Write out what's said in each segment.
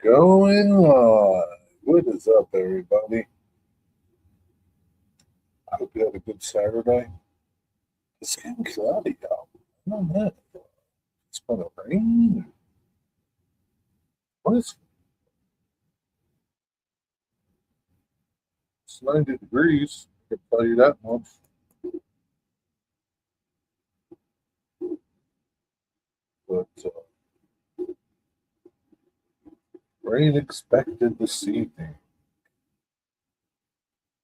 Going on. What is up, everybody? I hope you had a good Saturday. It's getting cloudy out. I don't know. It's going to rain. What is It's 90 degrees. I can tell you that much. But rain expected this evening.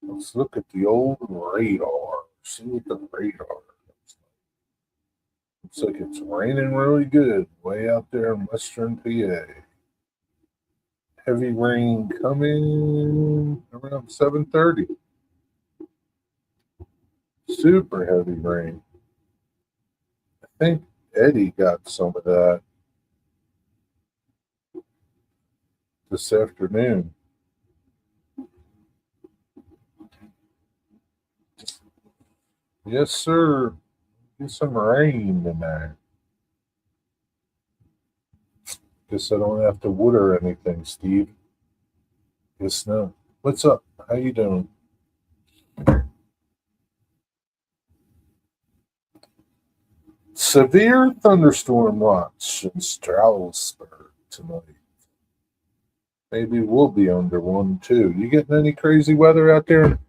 Let's look at the old radar. See what the radar looks like. Looks like it's raining really good way out there in western PA. Heavy rain coming around 7:30. Super heavy rain. I think Eddie got some of that this afternoon. Yes, sir. Get some rain tonight. Guess I don't have to water anything, Steve. Guess no. What's up? How you doing? Severe thunderstorm watch in Stroudsburg tonight. Maybe we'll be under one too. You getting any crazy weather out there in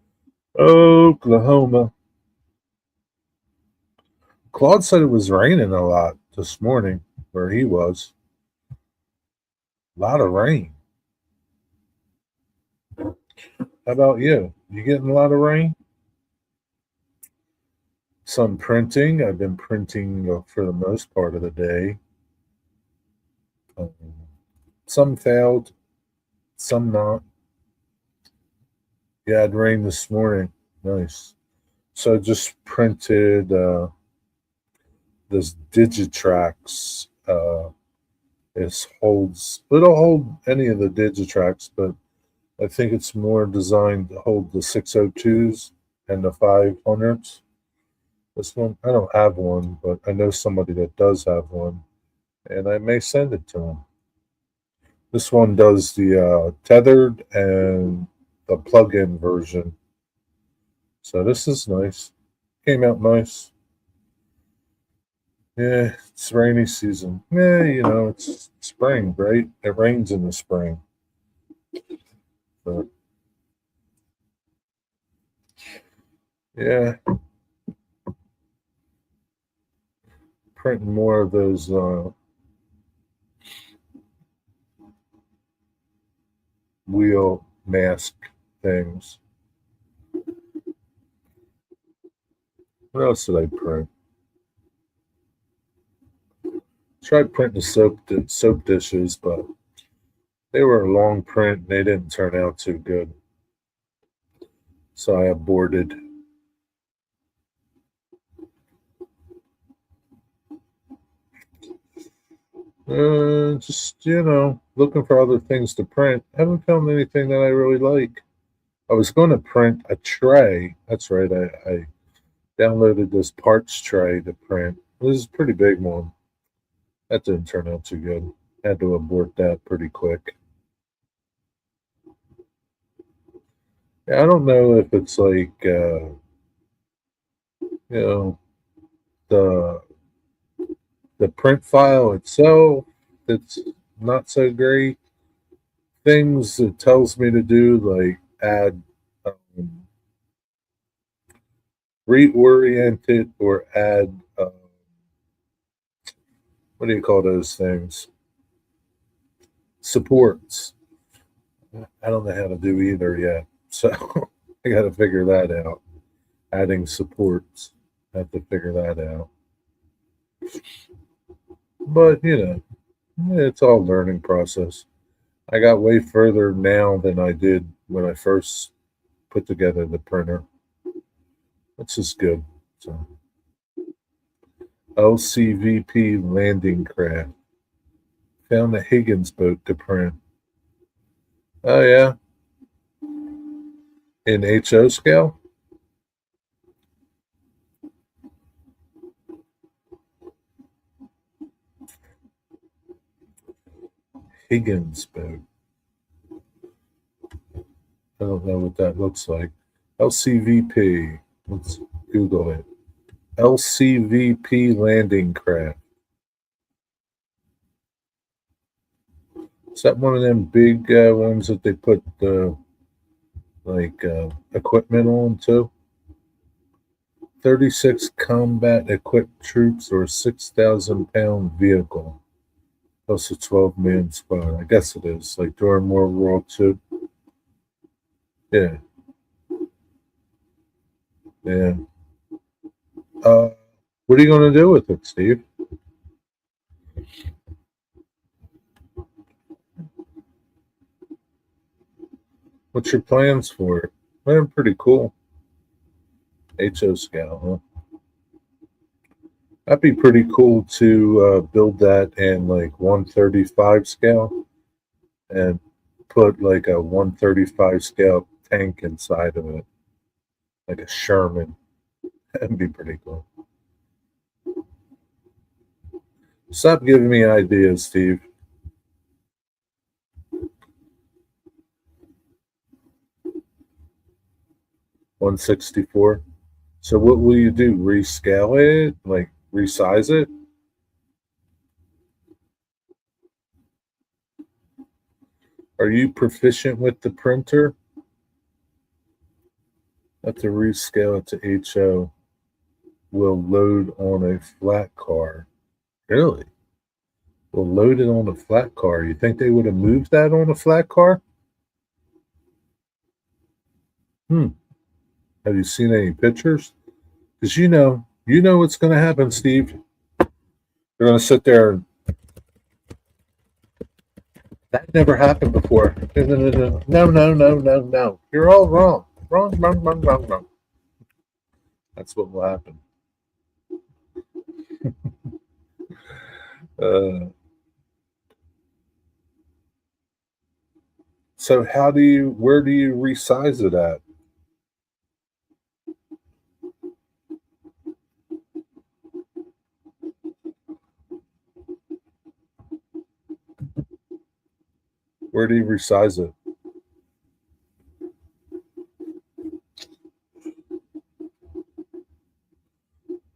Oklahoma? Claude said it was raining a lot this morning where he was. A lot of rain. How about you? You getting a lot of rain? Some printing. I've been printing for the most part of the day. Um, some failed, some not. Yeah, it rained this morning. Nice. So I just printed this Digitrax. It'll hold any of the Digitrax, but I think it's more designed to hold the 602s and the 500s. This one, I don't have one, but I know somebody that does have one, and I may send it to him. This one does the tethered and the plug-in version. So this is nice. Came out nice. Yeah, it's rainy season. Yeah, it's spring, right? It rains in the spring. But yeah, printing more of those wheel mask things. What else did I print? Tried printing soap dishes, but they were a long print and they didn't turn out too good. So I aborted. Just, looking for other things to print. Haven't found anything that I really like. I was going to print a tray. That's right. I downloaded this parts tray to print. This is a pretty big one. That didn't turn out too good. Had to abort that pretty quick. Yeah, I don't know if it's like, you know, the the print file itself that's not so great. Things it tells me to do, like add reorient it or add what do you call those things? Supports. I don't know how to do either yet, so I got to figure that out. Adding supports, I have to figure that out. But it's all learning process. I got way further now than I did when I first put together the printer. Which is good. So LCVP landing craft. Found a Higgins boat to print. Oh yeah, in HO scale. Higgins boat. I don't know what that looks like. LCVP. Let's Google it. LCVP landing craft. Is that one of them big ones that they put equipment on too? 36 combat equipped troops or a 6,000-pound vehicle plus a 12-man squad. I guess it is like during World War II. Yeah, yeah. What are you going to do with it, Steve? What's your plans for it? They're pretty cool. HO scale, huh? That'd be pretty cool to build that in like 135 scale and put like a 135 scale tank inside of it, like a Sherman. That'd be pretty cool. Stop giving me ideas, Steve. 164. So what will you do? Rescale it? Like resize it? Are you proficient with the printer? Have to rescale it to HO. Will load on a flat car. Really? Will load it on a flat car. You think they would have moved that on a flat car? Hmm. Have you seen any pictures? Because you know what's going to happen, Steve. They're going to sit there and that never happened before. No. You're all wrong. Wrong. That's what will happen. Uh, so where do you resize it at? Where do you resize it?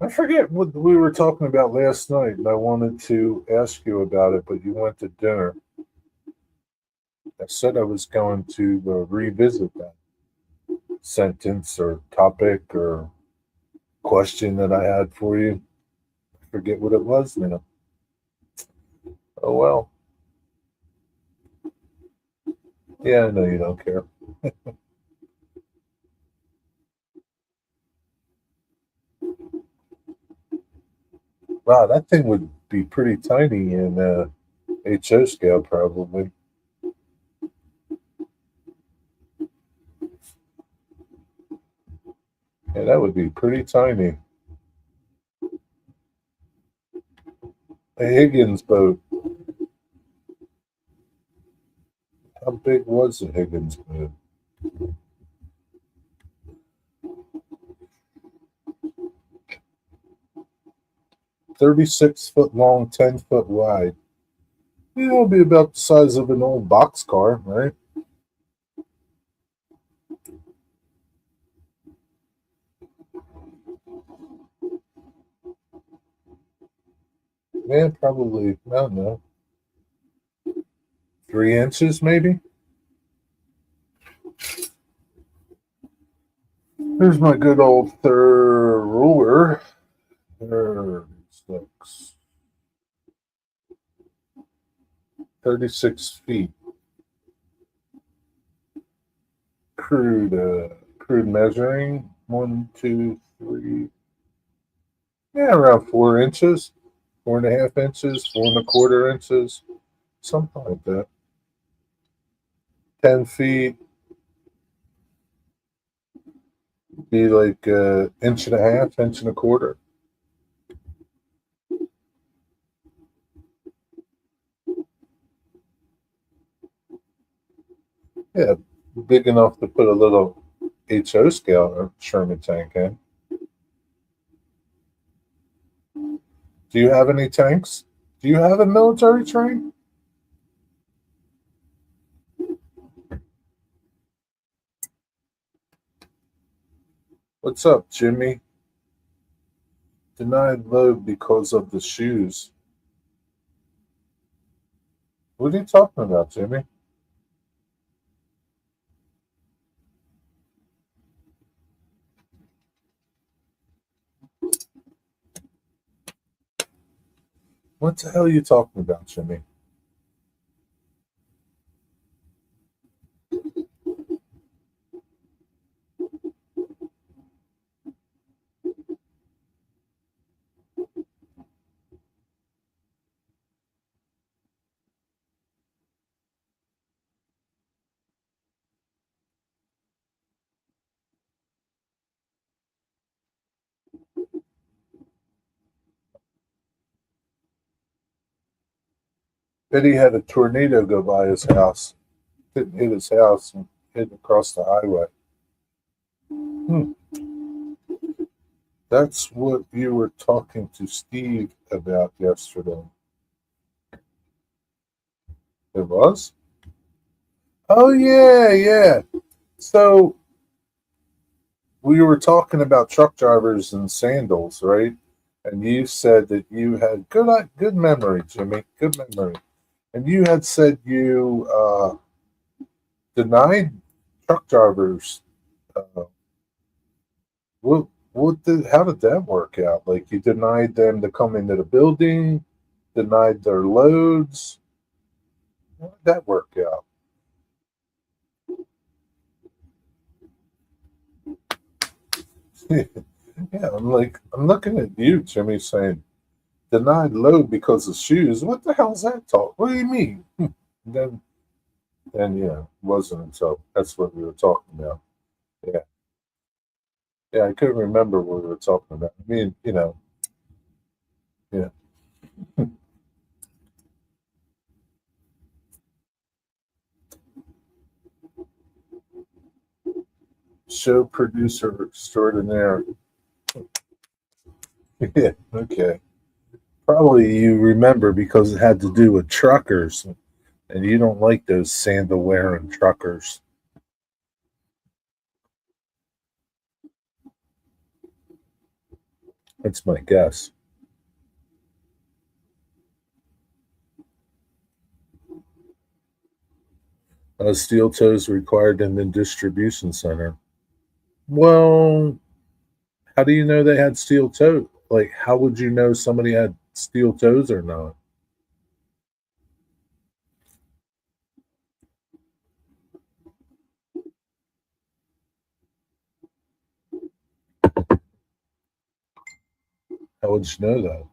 I forget what we were talking about last night, and I wanted to ask you about it, but you went to dinner. I said I was going to revisit that sentence or topic or question that I had for you. I forget what it was now. Oh well. Yeah, I know you don't care. Wow, that thing would be pretty tiny in HO scale, probably. Yeah, that would be pretty tiny. A Higgins boat. How big was the Higgins boat? 36 foot long, 10 foot wide. Yeah, it'll be about the size of an old box car, right? Yeah, probably. I don't know. 3 inches, maybe. Here's my good old third ruler. 36. 36 feet. Crude measuring. 1, 2, 3. Yeah, around 4 inches. 4.5 inches. 4.25 inches. Something like that. 10 feet. Be like an inch and a half, inch and a quarter. Yeah, big enough to put a little HO scale or Sherman tank in. Do you have any tanks? Do you have a military train? What's up, Jimmy? Denied load because of the shoes. What are you talking about, Jimmy? What the hell are you talking about, Jimmy? Eddie had a tornado go by his house. Didn't hit his house and hit across the highway. Hmm. That's what you were talking to Steve about yesterday. It was? Oh, yeah, yeah. So we were talking about truck drivers and sandals, right? And you said that you had good memory, Jimmy. Good memory. And you had said you denied truck drivers. Uh, how did that work out? Like you denied them to come into the building, denied their loads. How did that work out? Yeah, I'm looking at you, Jimmy, saying denied load because of shoes. What the hell's that talk? What do you mean? then, then yeah, it wasn't. So that's what we were talking about. Yeah, yeah, I couldn't remember what we were talking about. I mean, yeah. Show producer extraordinaire. Yeah, okay. Probably you remember because it had to do with truckers, and you don't like those sandal wearing truckers. That's my guess. Steel toes required in the distribution center. Well, how do you know they had steel toes? Like, how would you know somebody had steel toes or not? How would you know that?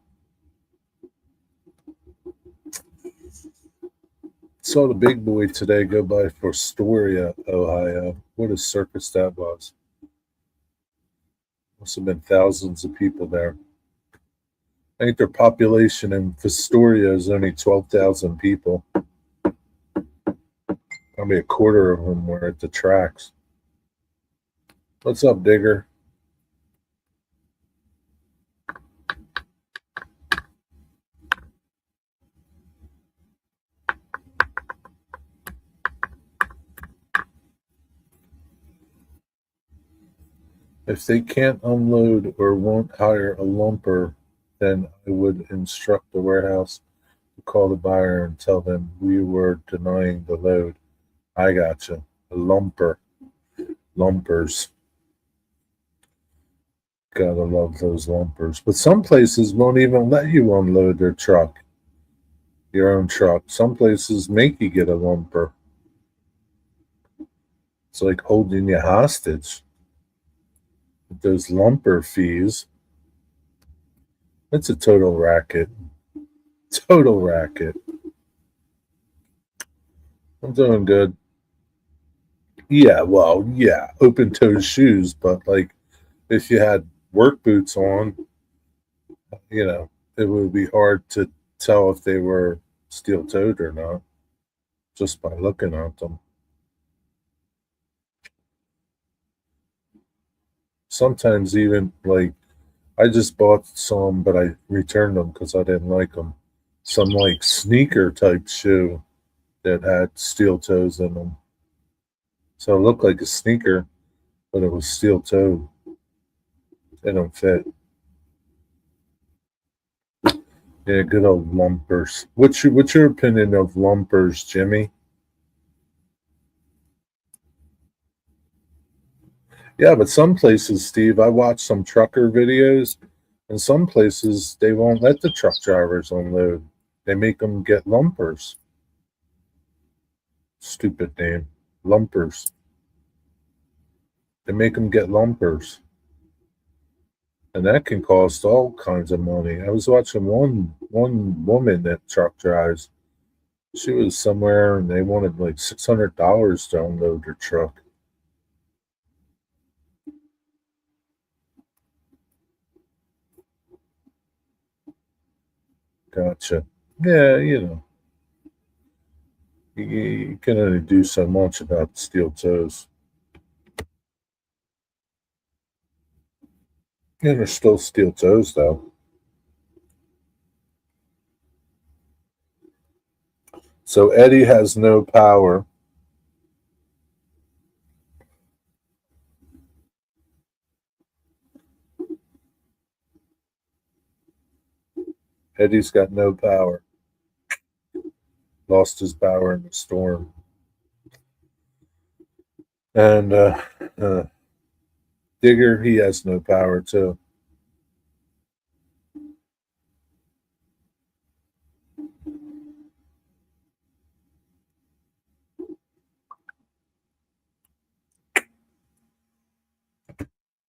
Saw the big boy today go by Fostoria, Ohio. What a circus that was. Must have been thousands of people there. I think their population in Fostoria is only 12,000 people. Probably a quarter of them were at the tracks. What's up, Digger? If they can't unload or won't hire a lumper, then I would instruct the warehouse to call the buyer and tell them we were denying the load. I gotcha. A lumper. Lumpers. Gotta love those lumpers. But some places won't even let you unload their truck, your own truck. Some places make you get a lumper. It's like holding you hostage with those lumper fees. It's a total racket. Total racket. I'm doing good. Yeah, well, yeah, open toed shoes, but like if you had work boots on, it would be hard to tell if they were steel toed or not just by looking at them. Sometimes even like I just bought some, but I returned them because I didn't like them. Some like sneaker type shoe that had steel toes in them. So it looked like a sneaker, but it was steel toed. They don't fit. Yeah, good old lumpers. What's your opinion of lumpers, Jimmy? Yeah, but some places, Steve, I watch some trucker videos, and some places they won't let the truck drivers unload. They make them get lumpers. Stupid name, lumpers. They make them get lumpers, and that can cost all kinds of money. I was watching one woman that truck drives. She was somewhere, and they wanted like $600 to unload her truck. Gotcha. Yeah, you can only do so much about steel toes. And there's still steel toes, though. So Eddie has no power. Eddie's got no power. Lost his power in the storm. And uh, Digger, he has no power, too.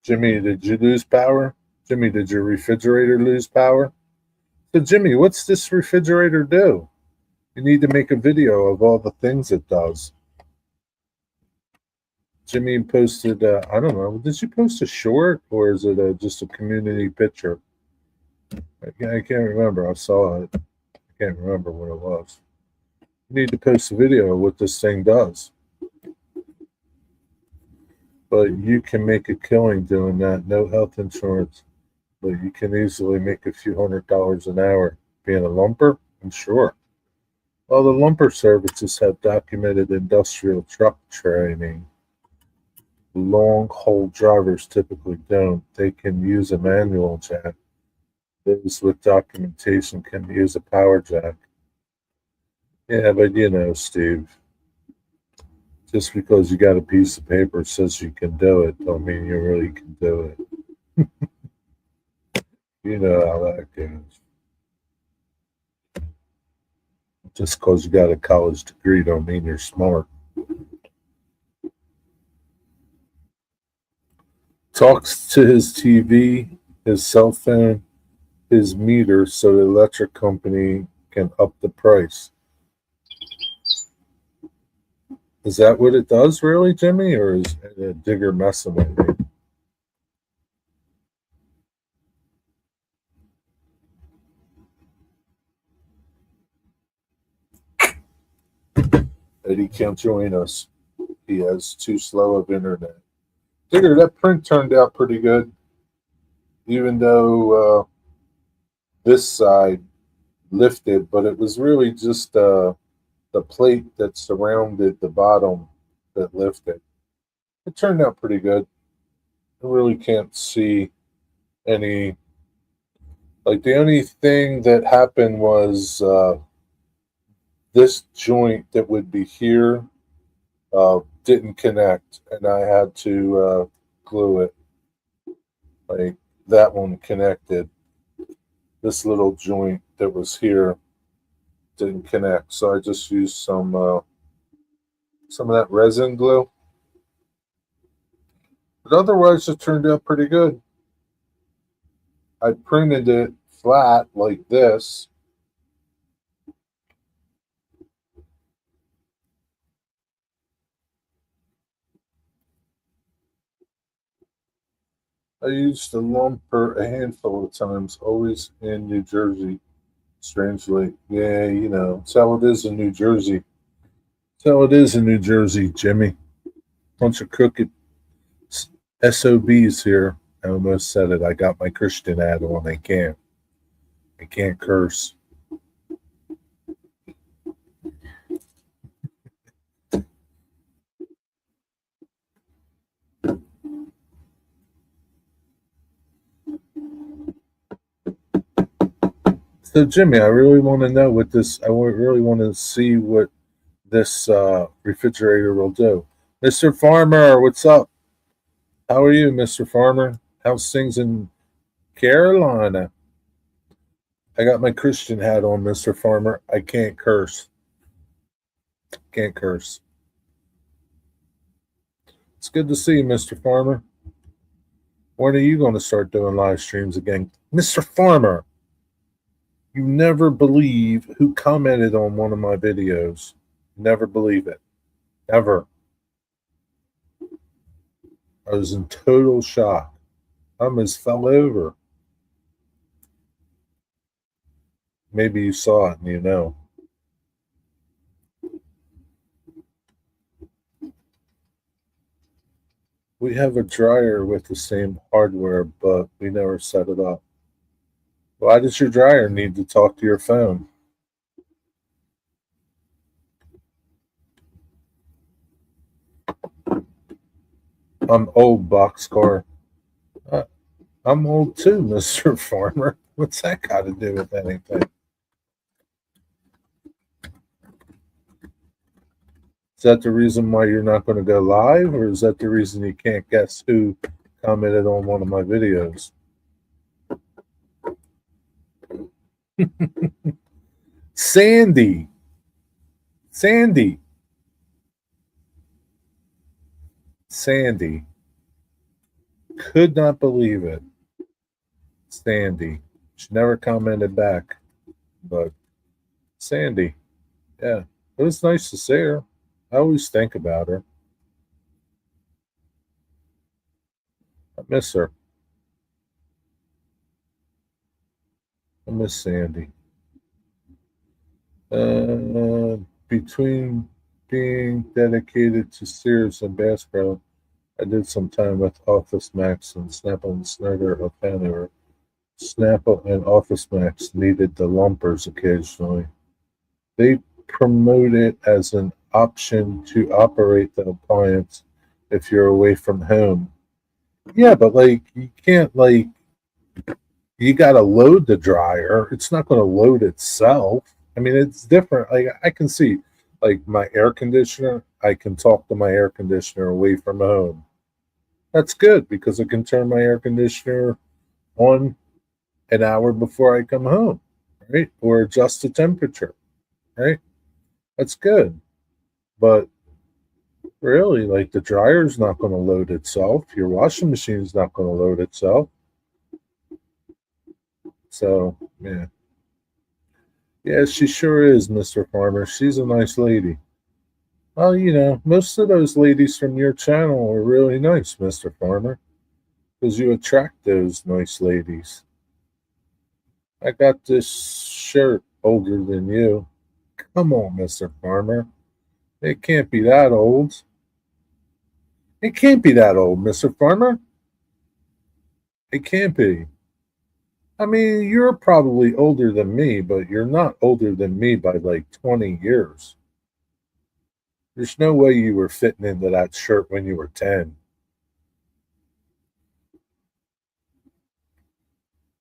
Jimmy, did you lose power? Jimmy, did your refrigerator lose power? So, Jimmy, what's this refrigerator do? You need to make a video of all the things it does. Jimmy posted, I don't know, did you post a short or is it just a community picture? I can't remember. I saw it. I can't remember what it was. You need to post a video of what this thing does. But you can make a killing doing that. No health insurance, but you can easily make a few $100s an hour being a lumper. I'm sure. Well, the lumper services have documented industrial truck training. Long haul drivers typically don't. They can use a manual jack. Those with documentation can use a power jack. Yeah, but Steve, just because you got a piece of paper says you can do it, don't mean you really can do it. You know how that goes. Just because you got a college degree don't mean you're smart. Talks to his TV, his cell phone, his meter so the electric company can up the price. Is that what it does, really, Jimmy, or is it a digger messing with me? That he can't join us. He has too slow of internet. Digger, that print turned out pretty good, even though this side lifted, but it was really just the plate that surrounded the bottom that lifted. It turned out pretty good. I really can't see any. Like the only thing that happened was this joint that would be here didn't connect, and I had to glue it. Like that one connected. This little joint that was here didn't connect, so I just used some of that resin glue. But otherwise, it turned out pretty good. I printed it flat like this. I used the lumper a handful of times, always in New Jersey. Strangely, yeah, it's how it is in New Jersey. It's how it is in New Jersey, Jimmy. Bunch of crooked SOBs here. I almost said it. I got my Christian ad on. I can't. I can't curse. So, Jimmy, I really want to know what this. Really want to see what this refrigerator will do. Mr. Farmer, what's up? How are you, Mr. Farmer? How's things in Carolina? I got my Christian hat on, Mr. Farmer. I can't curse. Can't curse. It's good to see you, Mr. Farmer. When are you going to start doing live streams again? Mr. Farmer, you never believe who commented on one of my videos. Never believe it. Ever. I was in total shock. I almost fell over. Maybe you saw it and you know. We have a dryer with the same hardware, but we never set it up. Why does your dryer need to talk to your phone? I'm old, Boxcar. I'm old too, Mr. Farmer. What's that got to do with anything? Is that the reason why you're not going to go live, or is that the reason you can't guess who commented on one of my videos? Sandy. Sandy. Sandy. Could not believe it. Sandy. She never commented back. But Sandy. Yeah. It was nice to see her. I always think about her. I miss her. I miss Sandy. Between being dedicated to Sears and Bass Pro, I did some time with Office Max and Snapple and Snugger of Hanover. Snapple and Office Max needed the lumpers occasionally. They promote it as an option to operate the appliance if you're away from home. Yeah, but like you can't like you got to load the dryer. It's not going to load itself. I mean, it's different. Like I can see, like my air conditioner, I can talk to my air conditioner away from home. That's good because I can turn my air conditioner on an hour before I come home, right? Or adjust the temperature, right? That's good. But really, like the dryer's not going to load itself. Your washing machine's not going to load itself. So, yeah. Yeah, she sure is, Mr. Farmer. She's a nice lady. Well, most of those ladies from your channel are really nice, Mr. Farmer, because you attract those nice ladies. I got this shirt older than you. Come on, Mr. Farmer. It can't be that old. It can't be that old, Mr. Farmer. It can't be. I mean, you're probably older than me, but you're not older than me by like 20 years. There's no way you were fitting into that shirt when you were 10.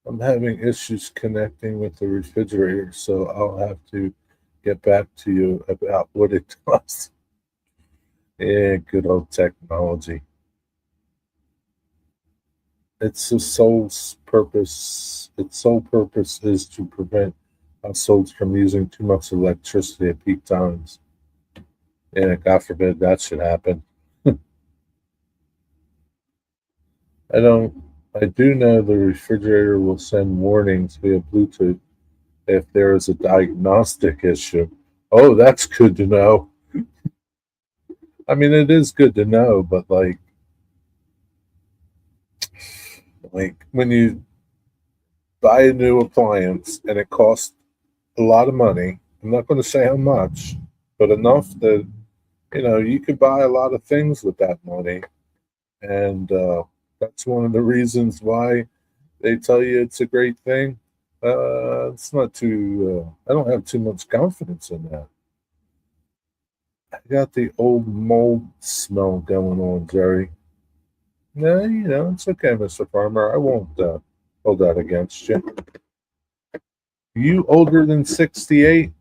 I'm having issues connecting with the refrigerator, so I'll have to get back to you about what it does. Yeah, good old technology. Its sole purpose is to prevent households from using too much electricity at peak times. Yeah, God forbid that should happen. I do know the refrigerator will send warnings via Bluetooth if there is a diagnostic issue. Oh, that's good to know. I mean, it is good to know, but like when you buy a new appliance and it costs a lot of money, I'm not going to say how much, but enough that you could buy a lot of things with that money, and that's one of the reasons why they tell you it's a great thing. It's not too. I don't have too much confidence in that. I got the old mold smell going on, Jerry. No, it's okay, Mr. Farmer. I won't hold that against you. You older than 68?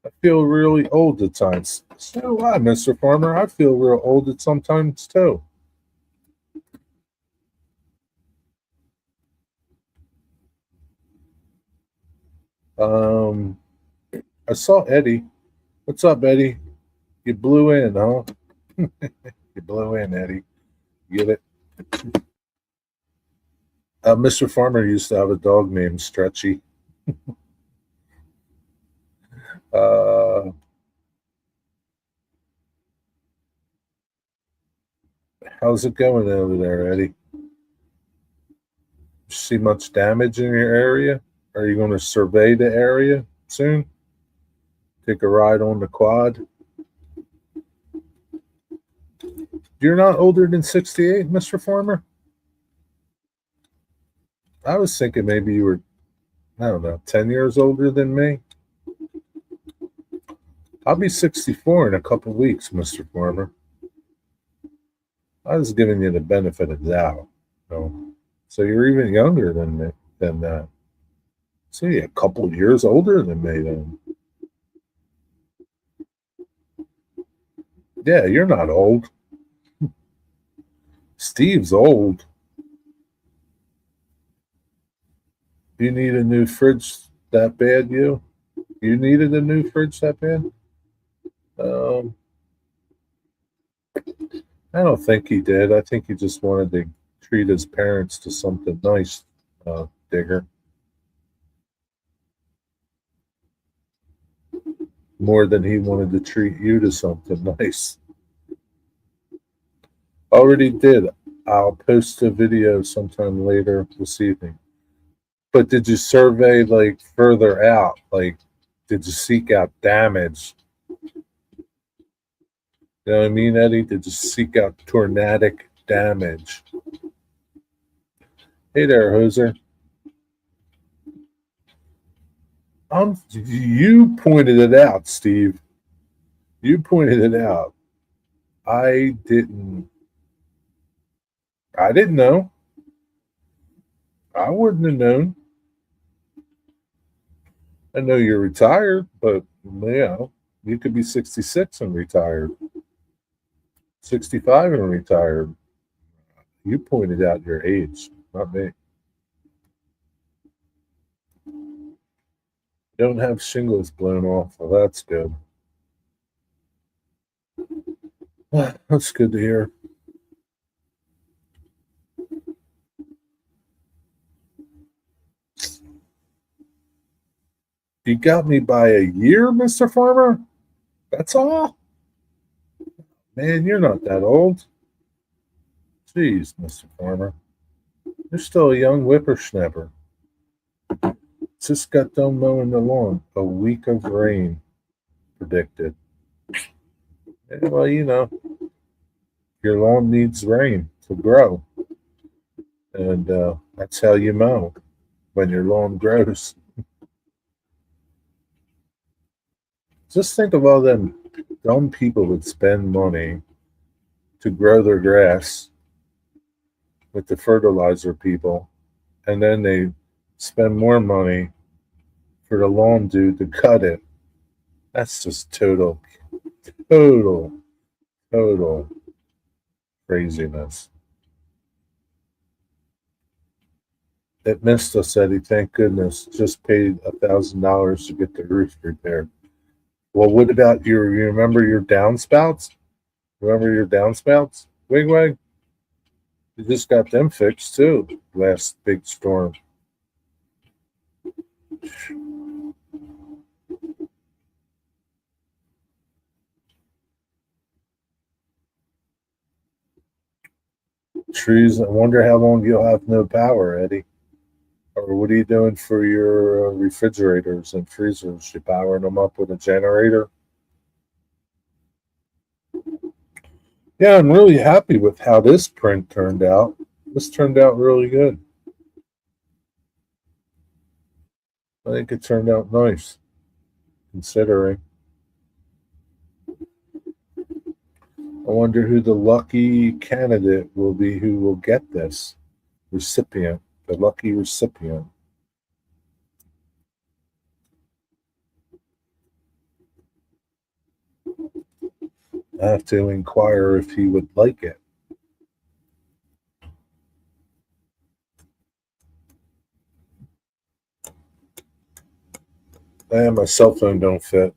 I feel really old at times. So do I, Mr. Farmer. I feel real old at sometimes too. Um, I saw Eddie. What's up, Eddie? You blew in, huh? You blew in, Eddie. Get it? Mr. Farmer used to have a dog named Stretchy. Uh, how's it going over there, Eddie? See much damage in your area? Are you going to survey the area soon? Take a ride on the quad? You're not older than 68, Mr. Farmer? I was thinking maybe you were, I don't know, 10 years older than me. I'll be 64 in a couple weeks, Mr. Farmer. I was giving you the benefit of the doubt. So you're even younger than me, than that. So you're a couple years older than me then. Yeah, you're not old. Steve's old. You need a new fridge that bad, you? You needed a new fridge that bad? Um, I don't think he did. I think he just wanted to treat his parents to something nice, Digger. More than he wanted to treat you to something nice. Already did. I'll post a video sometime later this evening. But did you survey like further out? Like, did you seek out damage? You know what I mean, Eddie? Did you seek out tornadic damage? Hey there, Hoser. You pointed it out, Steve. You pointed it out. I didn't. I didn't know. I wouldn't have known. I know you're retired, but you could be 66 and retired, 65 and retired. You pointed out your age, not me. Don't have shingles blown off. Well, that's good. That's good to hear. You got me by a year, Mr. Farmer? That's all? Man, you're not that old. Jeez, Mr. Farmer. You're still a young whippersnapper. Just got done mowing the lawn. A week of rain predicted. Yeah, well, your lawn needs rain to grow. And that's how you mow when your lawn grows. Just think of all them dumb people that spend money to grow their grass with the fertilizer people, and then they spend more money for the lawn dude to cut it. That's just total, total craziness. It missed us, Eddie. Thank goodness. Just paid $1,000 to get the roof repaired. Well, what about you remember your downspouts? Remember your downspouts? Wigwag? You just got them fixed too. Last big storm. Trees. I wonder how long you'll have no power, Eddie. Or what are you doing for your refrigerators and freezers? You powering them up with a generator? Yeah, I'm really happy with how this print turned out. This turned out really good. I think it turned out nice, considering. I wonder who the lucky candidate will be who will get this recipient, the lucky recipient. I have to inquire if he would like it. And my cell phone don't fit.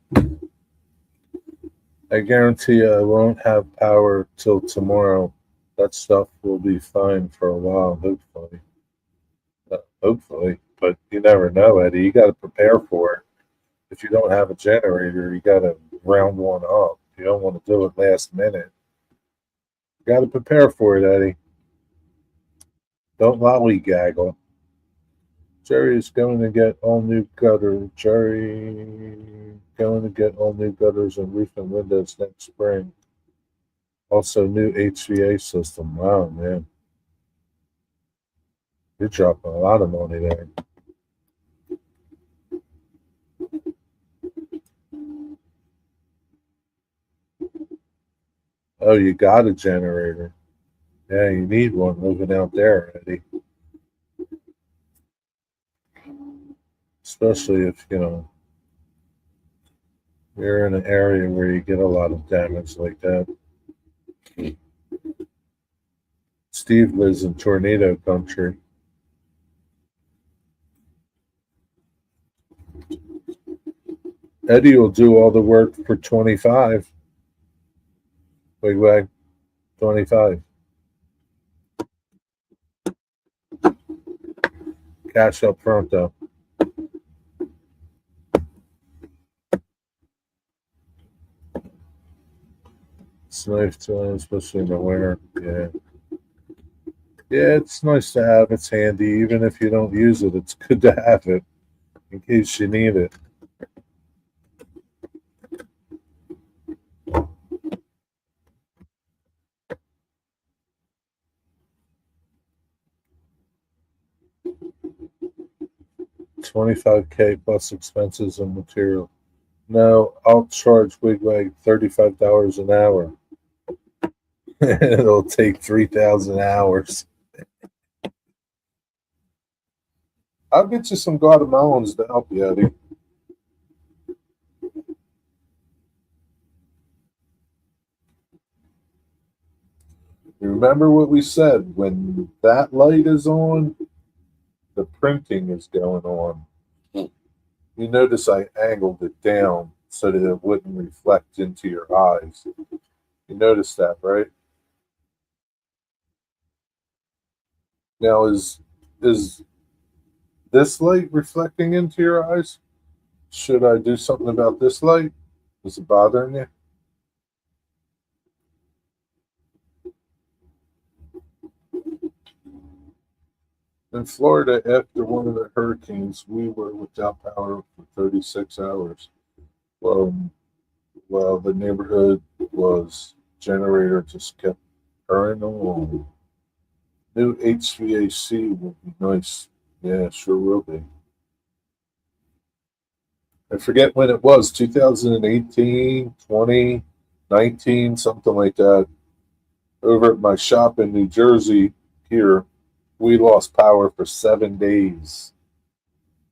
I guarantee you I won't have power till tomorrow. That stuff will be fine for a while, hopefully. Hopefully. But you never know, Eddie. You got to prepare for it. If you don't have a generator, you got to round one up. You don't want to do it last minute. You got to prepare for it, Eddie. Don't lollygaggle. Jerry is going to get all new gutter. Jerry going to get all new gutters and roof and windows next spring. Also, new HVA system. Wow, man. You're dropping a lot of money there. Oh, you got a generator. Yeah, you need one living out there, Eddie. Especially if, you're in an area where you get a lot of damage like that. Steve lives in tornado country. Eddie will do all the work for 25. Wig wag, 25. Cash up front, though. It's nice to, especially in the winter. Yeah. Yeah, it's nice to have. It's handy. Even if you don't use it, it's good to have it in case you need it. $25K plus expenses and material. No, I'll charge Wigwag $35 an hour. It'll take 3,000 hours. I'll get you some Guatemalans to help you, Eddie. Remember what we said, when that light is on, the printing is going on. You notice I angled it down so that it wouldn't reflect into your eyes. You notice that, right? Now is this light reflecting into your eyes? Should I do something about this light? Is it bothering you? In Florida, after one of the hurricanes, we were without power for 36 hours. Well, the neighborhood was generator just kept purring along. New HVAC would be nice. Yeah, sure will be. I forget when it was, 2018, 20, 19, something like that. Over at my shop in New Jersey here, we lost power for 7 days.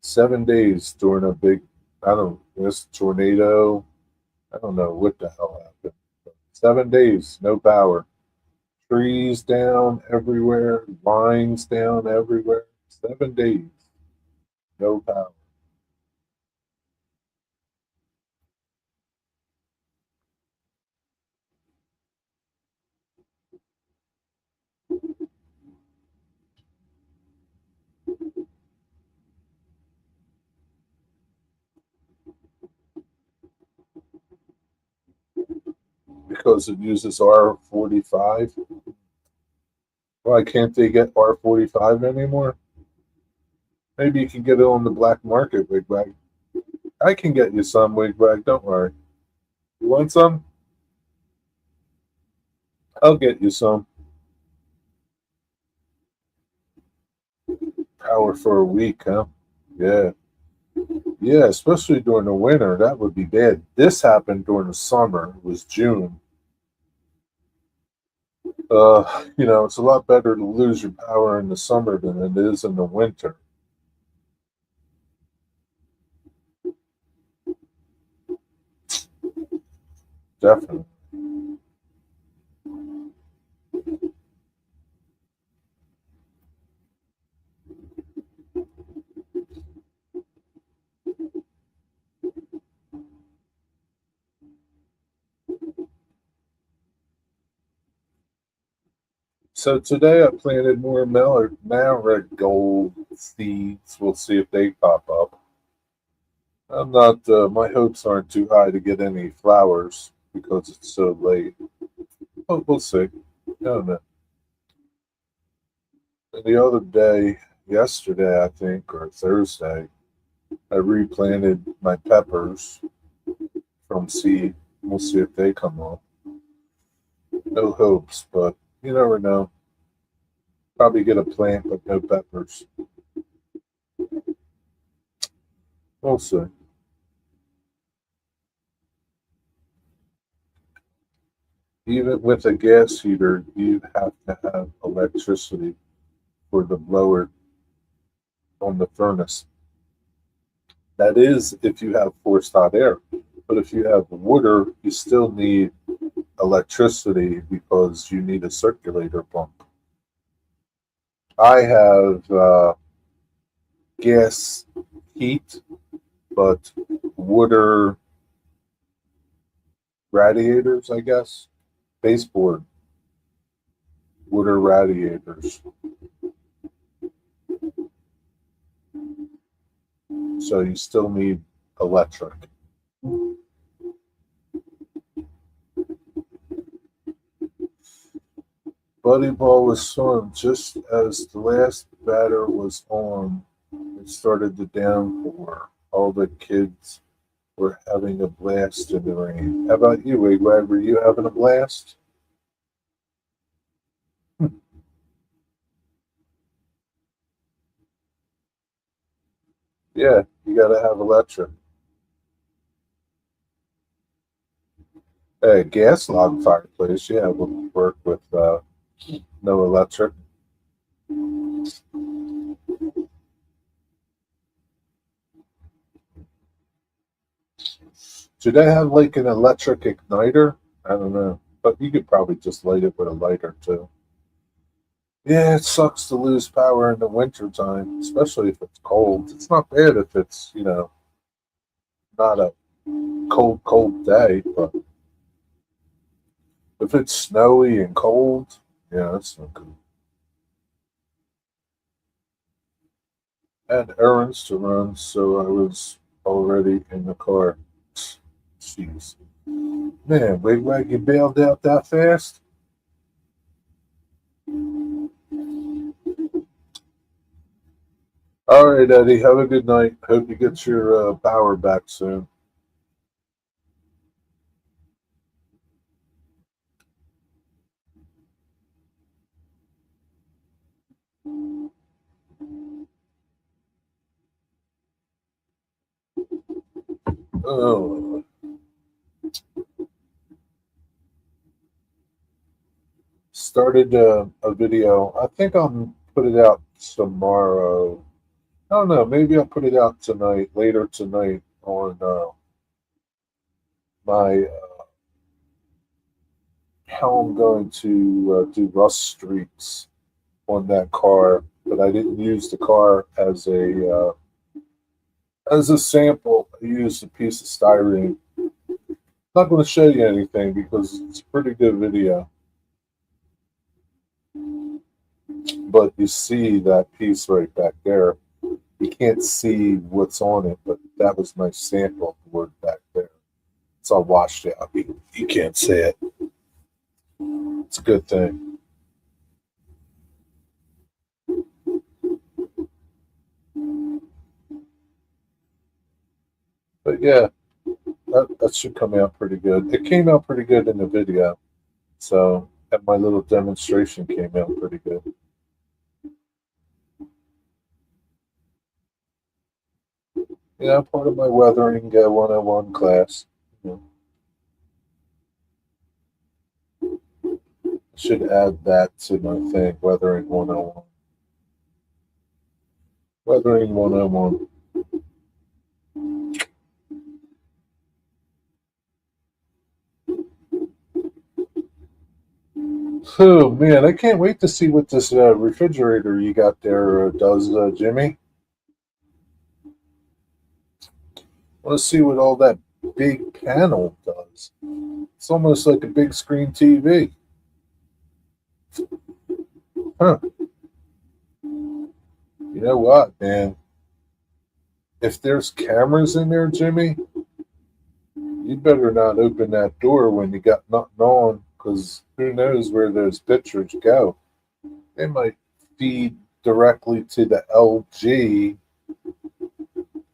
7 days during a big, I don't know, this tornado. I don't know what the hell happened. 7 days, no power. Trees down everywhere, lines down everywhere. 7 days, no power. Because it uses R45. Why can't they get R45 anymore? Maybe you can get it on the black market, Wigwag. I can get you some, Wigwag. Don't worry. You want some? I'll get you some. Power for a week, huh? Yeah. Yeah, especially during the winter. That would be bad. This happened during the summer. It was June. It's a lot better to lose your power in the summer than it is in the winter. Definitely. So today I planted more marigold seeds. We'll see if they pop up. I'm not. My hopes aren't too high to get any flowers because it's so late. But we'll see. I don't know. And the other day, yesterday I think, or Thursday, I replanted my peppers from seed. We'll see if they come up. No hopes, but you never know. Probably get a plant, but no peppers. We'll see. Even with a gas heater, you have to have electricity for the blower on the furnace. That is if you have forced hot air. But if you have water, you still need electricity because you need a circulator pump. I have gas heat, but water radiators, I guess. Baseboard water radiators. So you still need electric. Buddy ball was swung just as the last batter was on. It started to downpour. All the kids were having a blast in the rain. How about you, Wigwag? Were you having a blast? Yeah, you got to have electric. Hey, gas log fireplace, yeah, would work with no electric. Do they have like an electric igniter? I don't know. But you could probably just light it with a lighter too. Yeah, it sucks to lose power in the winter time, especially if it's cold. It's not bad if it's, not a cold day, but if it's snowy and cold, yeah, that's not good. I had errands to run, so I was already in the car. Jeez. Man, Wigwag, you bailed out that fast? All right, Eddie, have a good night. Hope you get your power back soon. Oh, started a video. I think I'll put it out tomorrow. I don't know. Maybe I'll put it out tonight, later tonight, on my how I'm going to do rust streaks on that car. But I didn't use the car as a sample. I used a piece of styrene. Not going to show you anything because it's a pretty good video. But you see that piece right back there. You can't see what's on it, but that was my sample board back there. It's all washed out. You can't see it. It's a good thing. But yeah, that should come out pretty good. It came out pretty good in the video. So, and my little demonstration came out pretty good. Yeah, part of my weathering 101 class. Yeah. Should add that to my thing, weathering 101. Weathering 101. Oh man, I can't wait to see what this refrigerator you got there does, Jimmy. I want to see what all that big panel does. It's almost like a big screen TV. Huh. You know what, man? If there's cameras in there, Jimmy, you better not open that door when you got nothing on, because who knows where those pictures go. They might feed directly to the LG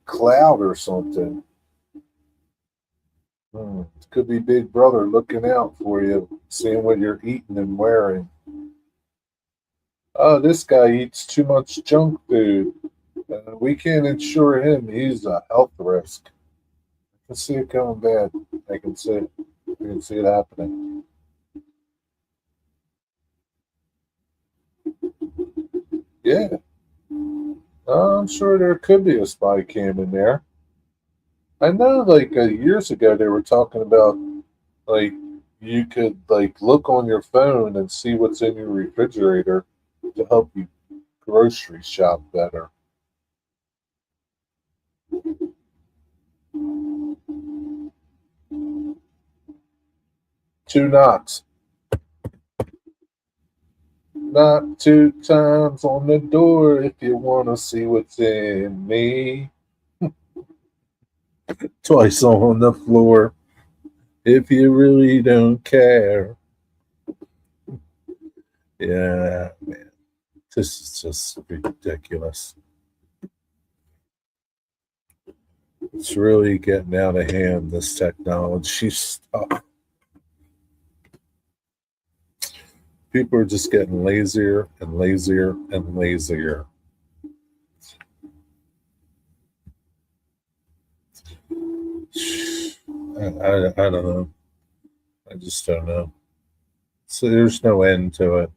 cloud or something. It could be Big Brother looking out for you, seeing what you're eating and wearing. Oh, this guy eats too much junk food. We can't insure him. He's a health risk. I can see it going bad. I can see it. I can see it happening. Yeah, I'm sure there could be a spy cam in there. I know, like years ago, they were talking about like you could like look on your phone and see what's in your refrigerator to help you grocery shop better. 2 knocks, knock 2 times on the door if you want to see what's in me. Twice on the floor if you really don't care. Yeah, man, this is just ridiculous. It's really getting out of hand, this technology stuff. People are just getting lazier and lazier and lazier. I don't know. I just don't know. So there's no end to it.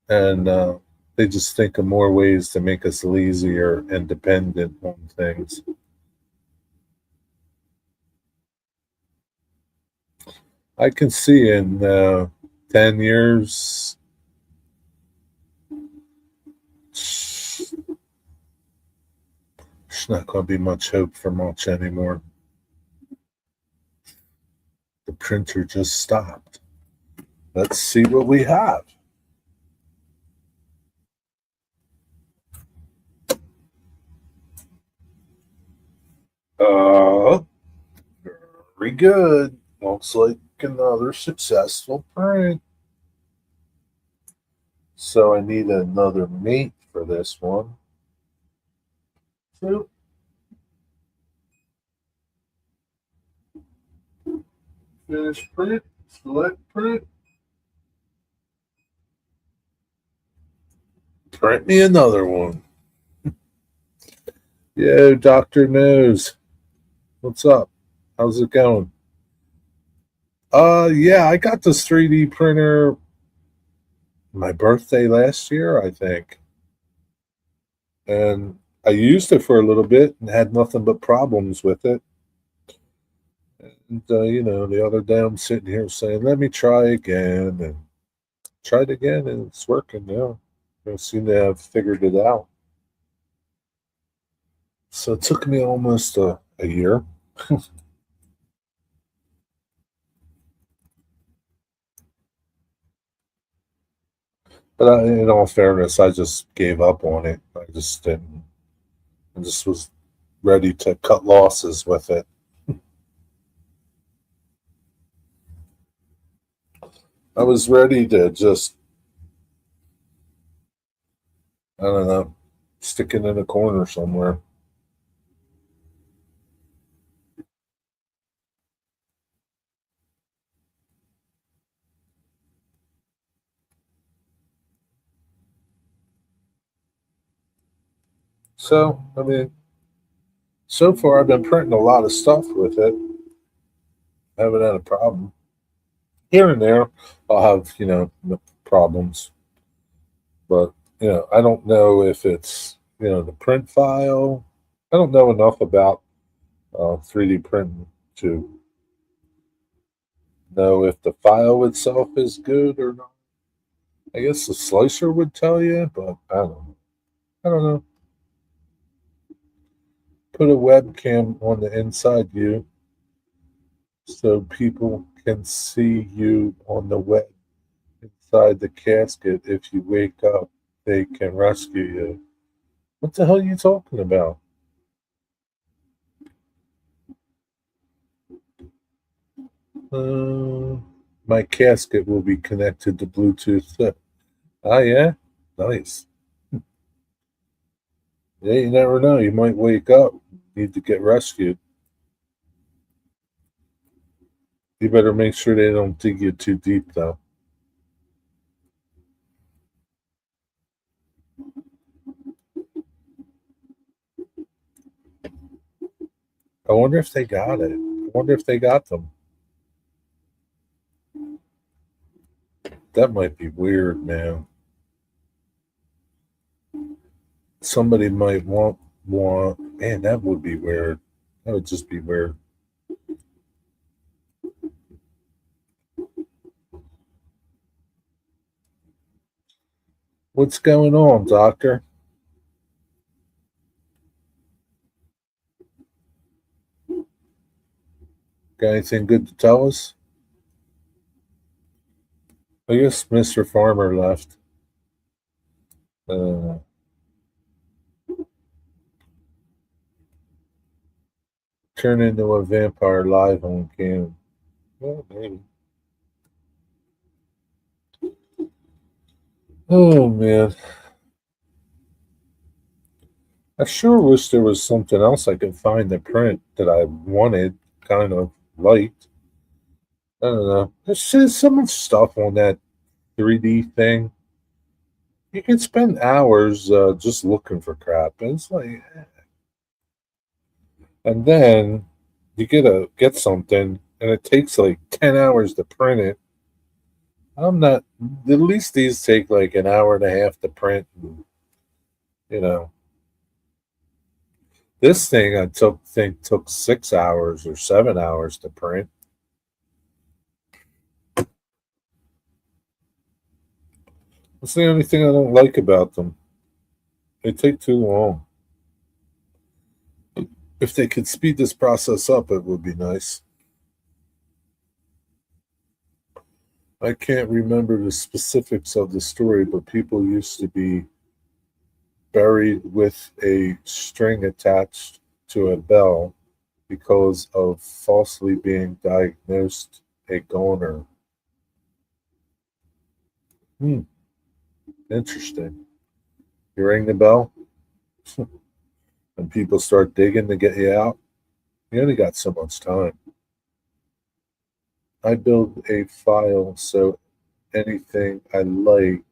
And they just think of more ways to make us lazier and dependent on things. I can see in 10 years, there's not going to be much hope for much anymore. The printer just stopped. Let's see what we have. Uh, Very good. Looks like another successful print. So I need another mate for this one. So finish print, select print, print me another one. Yo, Doctor Nose, what's up? How's it going? Yeah, I got this 3D printer my birthday last year, I think, and I used it for a little bit and had nothing but problems with it. And the other day I'm sitting here saying, "Let me try again," and tried again, and it's working now. I seem to have figured it out. So it took me almost a year. But in all fairness, I just gave up on it. I just didn't. I just was ready to cut losses with it. I was ready to just, I don't know, stick it in a corner somewhere. So, I mean, so far I've been printing a lot of stuff with it. I haven't had a problem. Here and there, I'll have, problems. But, I don't know if it's, the print file. I don't know enough about 3D printing to know if the file itself is good or not. I guess the slicer would tell you, but I don't know. I don't know. Put a webcam on the inside view. so people can see you on the web inside the casket. If you wake up, they can rescue you. What the hell are you talking about? Uh, my casket will be connected to Bluetooth. Ah, yeah? Nice. Yeah, you never know. You might wake up, need to get rescued. You better make sure they don't dig you too deep, though. I wonder if they got it. I wonder if they got them. That might be weird, man. Somebody might want. Man, that would be weird. That would just be weird. What's going on, doctor? Got anything good to tell us? I guess Mr. Farmer left. Uh, turn into a vampire live on cam. Well, maybe. Oh man, I sure wish there was something else I could find to print that I wanted, kind of liked. I don't know. There's just so much stuff on that 3D thing. You can spend hours just looking for crap. And it's like, and then you get something, and it takes like 10 hours to print it. I'm not. At least these take like an hour and a half to print. And, you know, this thing I think took 6 hours or 7 hours to print. That's the only thing I don't like about them. They take too long. If they could speed this process up, it would be nice. I can't remember the specifics of the story, but people used to be buried with a string attached to a bell because of falsely being diagnosed a goner. Hmm, interesting. You ring the bell, and people start digging to get you out. You only got so much time. I build a file so anything I like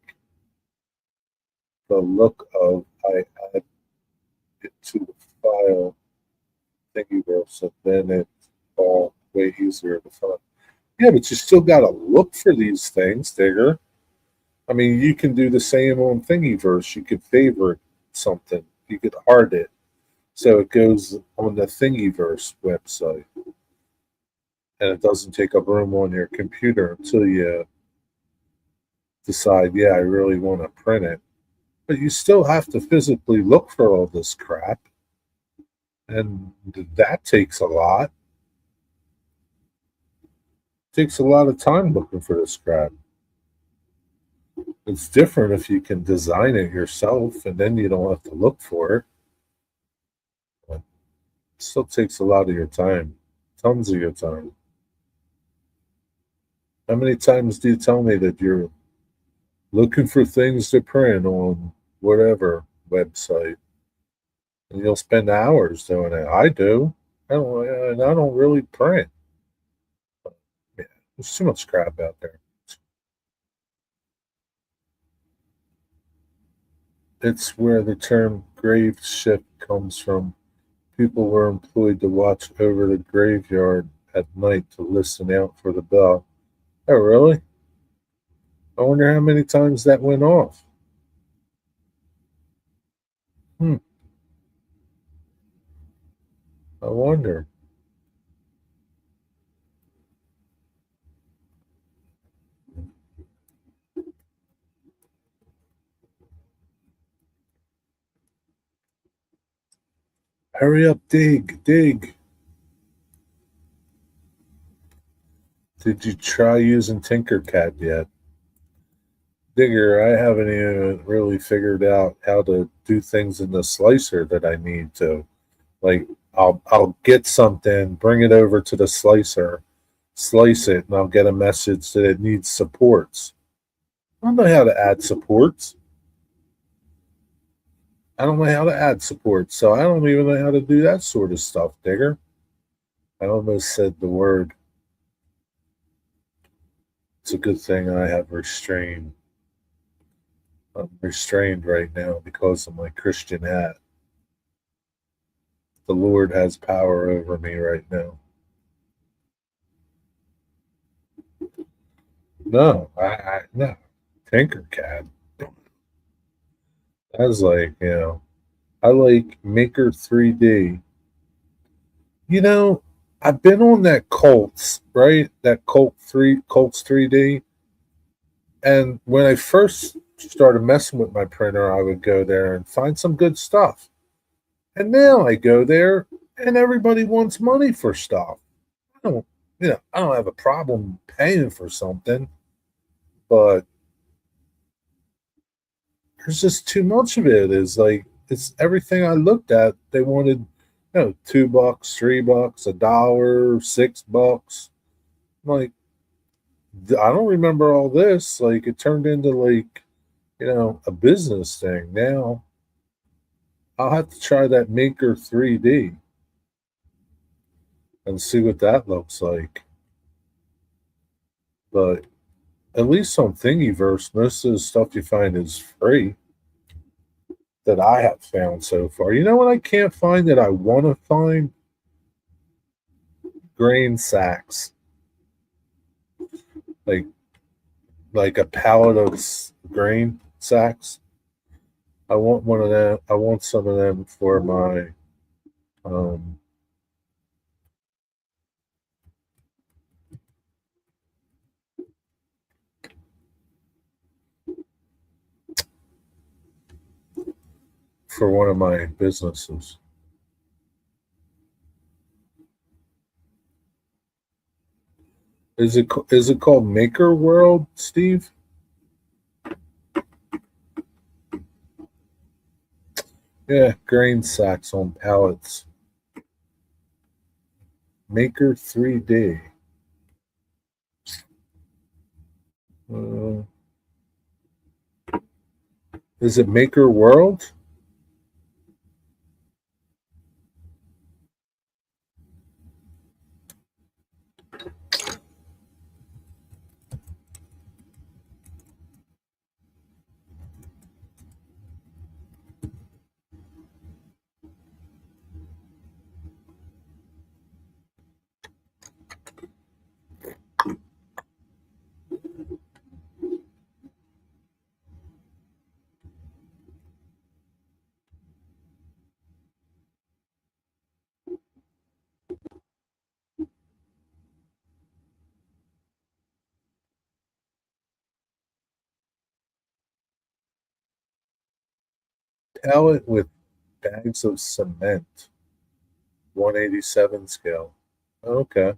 the look of, I add it to the file thingiverse, and then it's all way easier to find. Yeah, but you still got to look for these things, Digger. I mean, you can do the same on Thingiverse. You could favorite something. You could heart it so it goes on the Thingiverse website, and it doesn't take up room on your computer until you decide, yeah, I really want to print it. But you still have to physically look for all this crap, and that takes a lot. It takes a lot of time looking for this crap. It's different if you can design it yourself, and then you don't have to look for it. But it still takes a lot of your time, tons of your time. How many times do you tell me that you're looking for things to print on whatever website, and you'll spend hours doing it? I do. And I don't really print. Yeah, there's too much crap out there. It's where the term grave shift comes from. People were employed to watch over the graveyard at night to listen out for the bell. Oh, really? I wonder how many times that went off. Hmm, I wonder. Hurry up, dig, dig. Did you try using Tinkercad yet? Digger, I haven't even really figured out how to do things in the slicer that I need to. Like I'll get something, bring it over to the slicer, slice it, and I'll get a message that it needs supports. I don't know how to add supports. I don't know how to add supports, so I don't even know how to do that sort of stuff, Digger. I almost said the word. It's a good thing I have restrained. I'm restrained right now because of my Christian hat. The Lord has power over me right now. No, no. Tinkercad. I was like, I like Maker 3D. You know, I've been on that Colts, right? That Colts 3D. And when I first started messing with my printer, I would go there and find some good stuff. And now I go there and everybody wants money for stuff. I don't, I don't have a problem paying for something, but there's just too much of it. Is like it's everything I looked at. They wanted, $2, $3, $1, $6. I'm like, I don't remember all this. Like it turned into like, a business thing. Now I'll have to try that Maker 3D and see what that looks like. But at least on Thingiverse, most of the stuff you find is free that I have found so far. You know what I can't find that I want to find? Grain sacks. Like like a pallet of grain sacks. I want one of them. I want some of them for my um for one of my businesses. Is it called Maker World, Steve? Yeah, grain sacks on pallets. Maker 3D. Uh, is it Maker World? Pallet with bags of cement. 187 scale. Okay.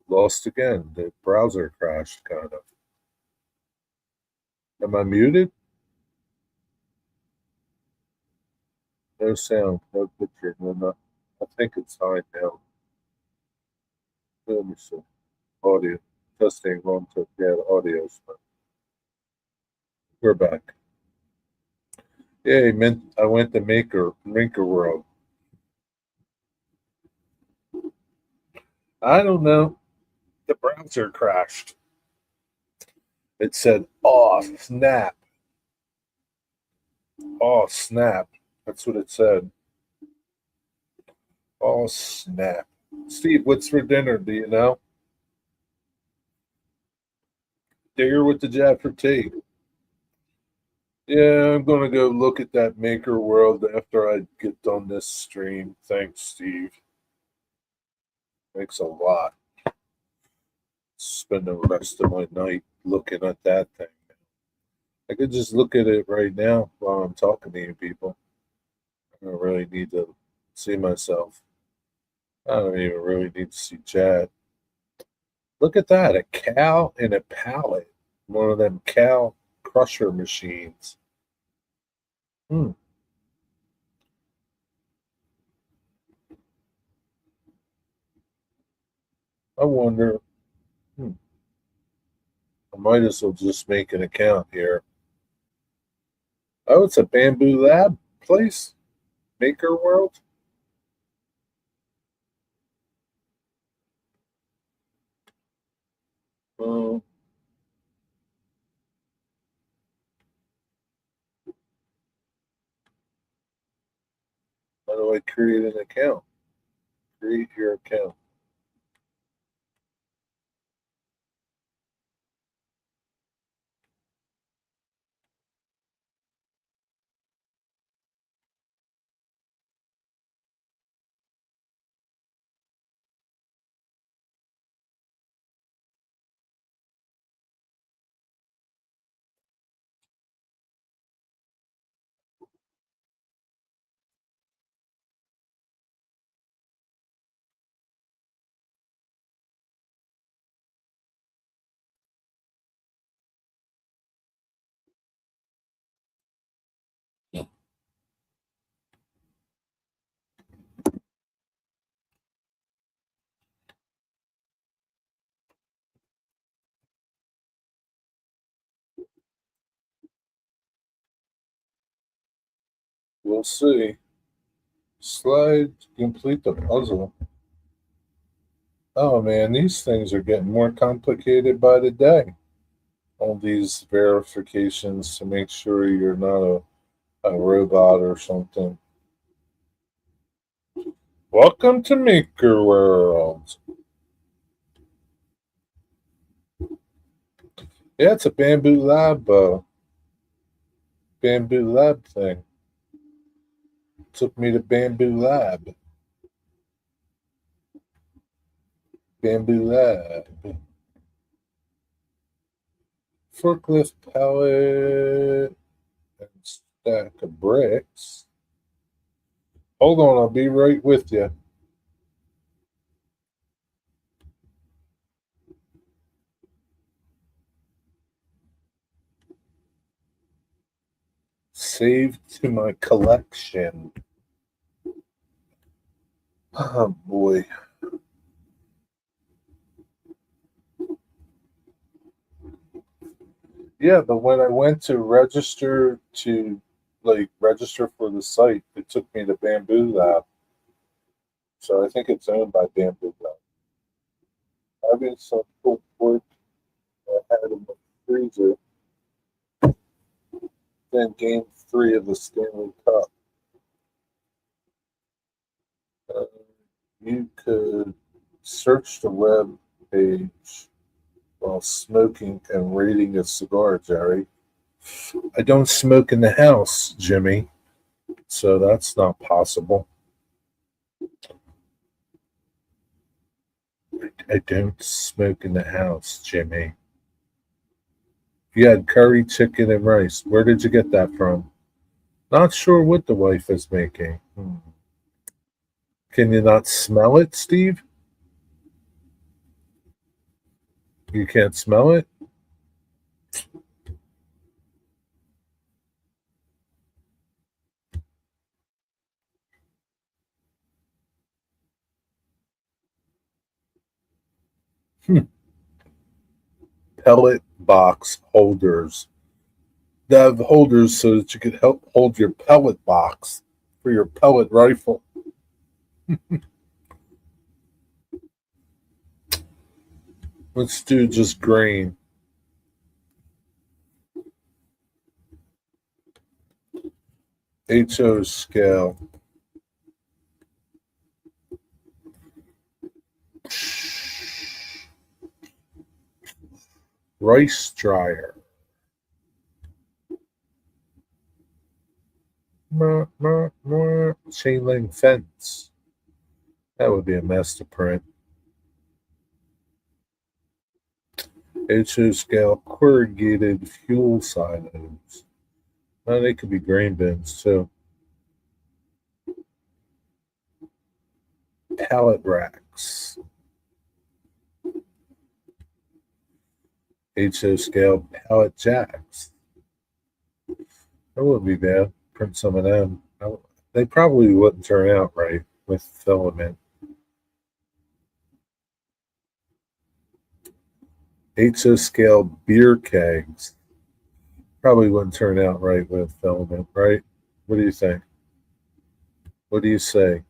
Lost again. The browser crashed, kind of. Am I muted? No sound, no picture, no nothing. I think it's fine now. Let me see. Audio. Testing one, two. Yeah, the audio's fine. We're back. Yeah, I went to Maker World. I don't know. The browser crashed. It said, "Oh snap! Oh snap!" That's what it said. Oh snap! Steve, what's for dinner? Do you know? Digger with the jab for tea. Yeah, I'm gonna go look at that Maker World after I get done this stream. Thanks, Steve. Thanks a lot. Spend the rest of my night looking at that thing. I could just look at it right now while I'm talking to you people. I don't really need to see myself. I don't even really need to see chat. Look at that, a cow in a pallet. One of them cow crusher machines. Hmm. I wonder. Hmm, I might as well just make an account here. Oh, it's a Bamboo Lab place? Maker World? Oh, how do I create an account? Create your account. We'll see. Slide to complete the puzzle. Oh man, these things are getting more complicated by the day. All these verifications to make sure you're not a robot or something. Welcome to Maker World. Yeah, it's a bamboo lab thing. Took me to Bamboo Lab. Bamboo Lab. Forklift pallet and stack of bricks. Hold on, I'll be right with you. Saved to my collection. Oh boy. Yeah, but when I went to register for the site, it took me to Bamboo Lab. So I think it's owned by Bamboo Lab. Having some pulled pork I had in the freezer, then game three of the Stanley Cup. Uh, you could search the web page while smoking and reading a cigar, Jerry. I don't smoke in the house, Jimmy, so that's not possible. I don't smoke in the house, Jimmy. You had curry, chicken, and rice. Where did you get that from? Not sure what the wife is making. Can you not smell it, Steve? You can't smell it? Hmm. Pellet box holders. They have holders so that you can help hold your pellet box for your pellet rifle. Let's do just grain. HO scale. Rice dryer. Chain link fence. That would be a mess to print. HO scale corrugated fuel silos. Well, they could be grain bins too. Pallet racks. HO scale pallet jacks. That wouldn't be bad. Print some of them. They probably wouldn't turn out right with filament. HO scale beer kegs. Probably wouldn't turn out right with filament, right? What do you think? What do you say?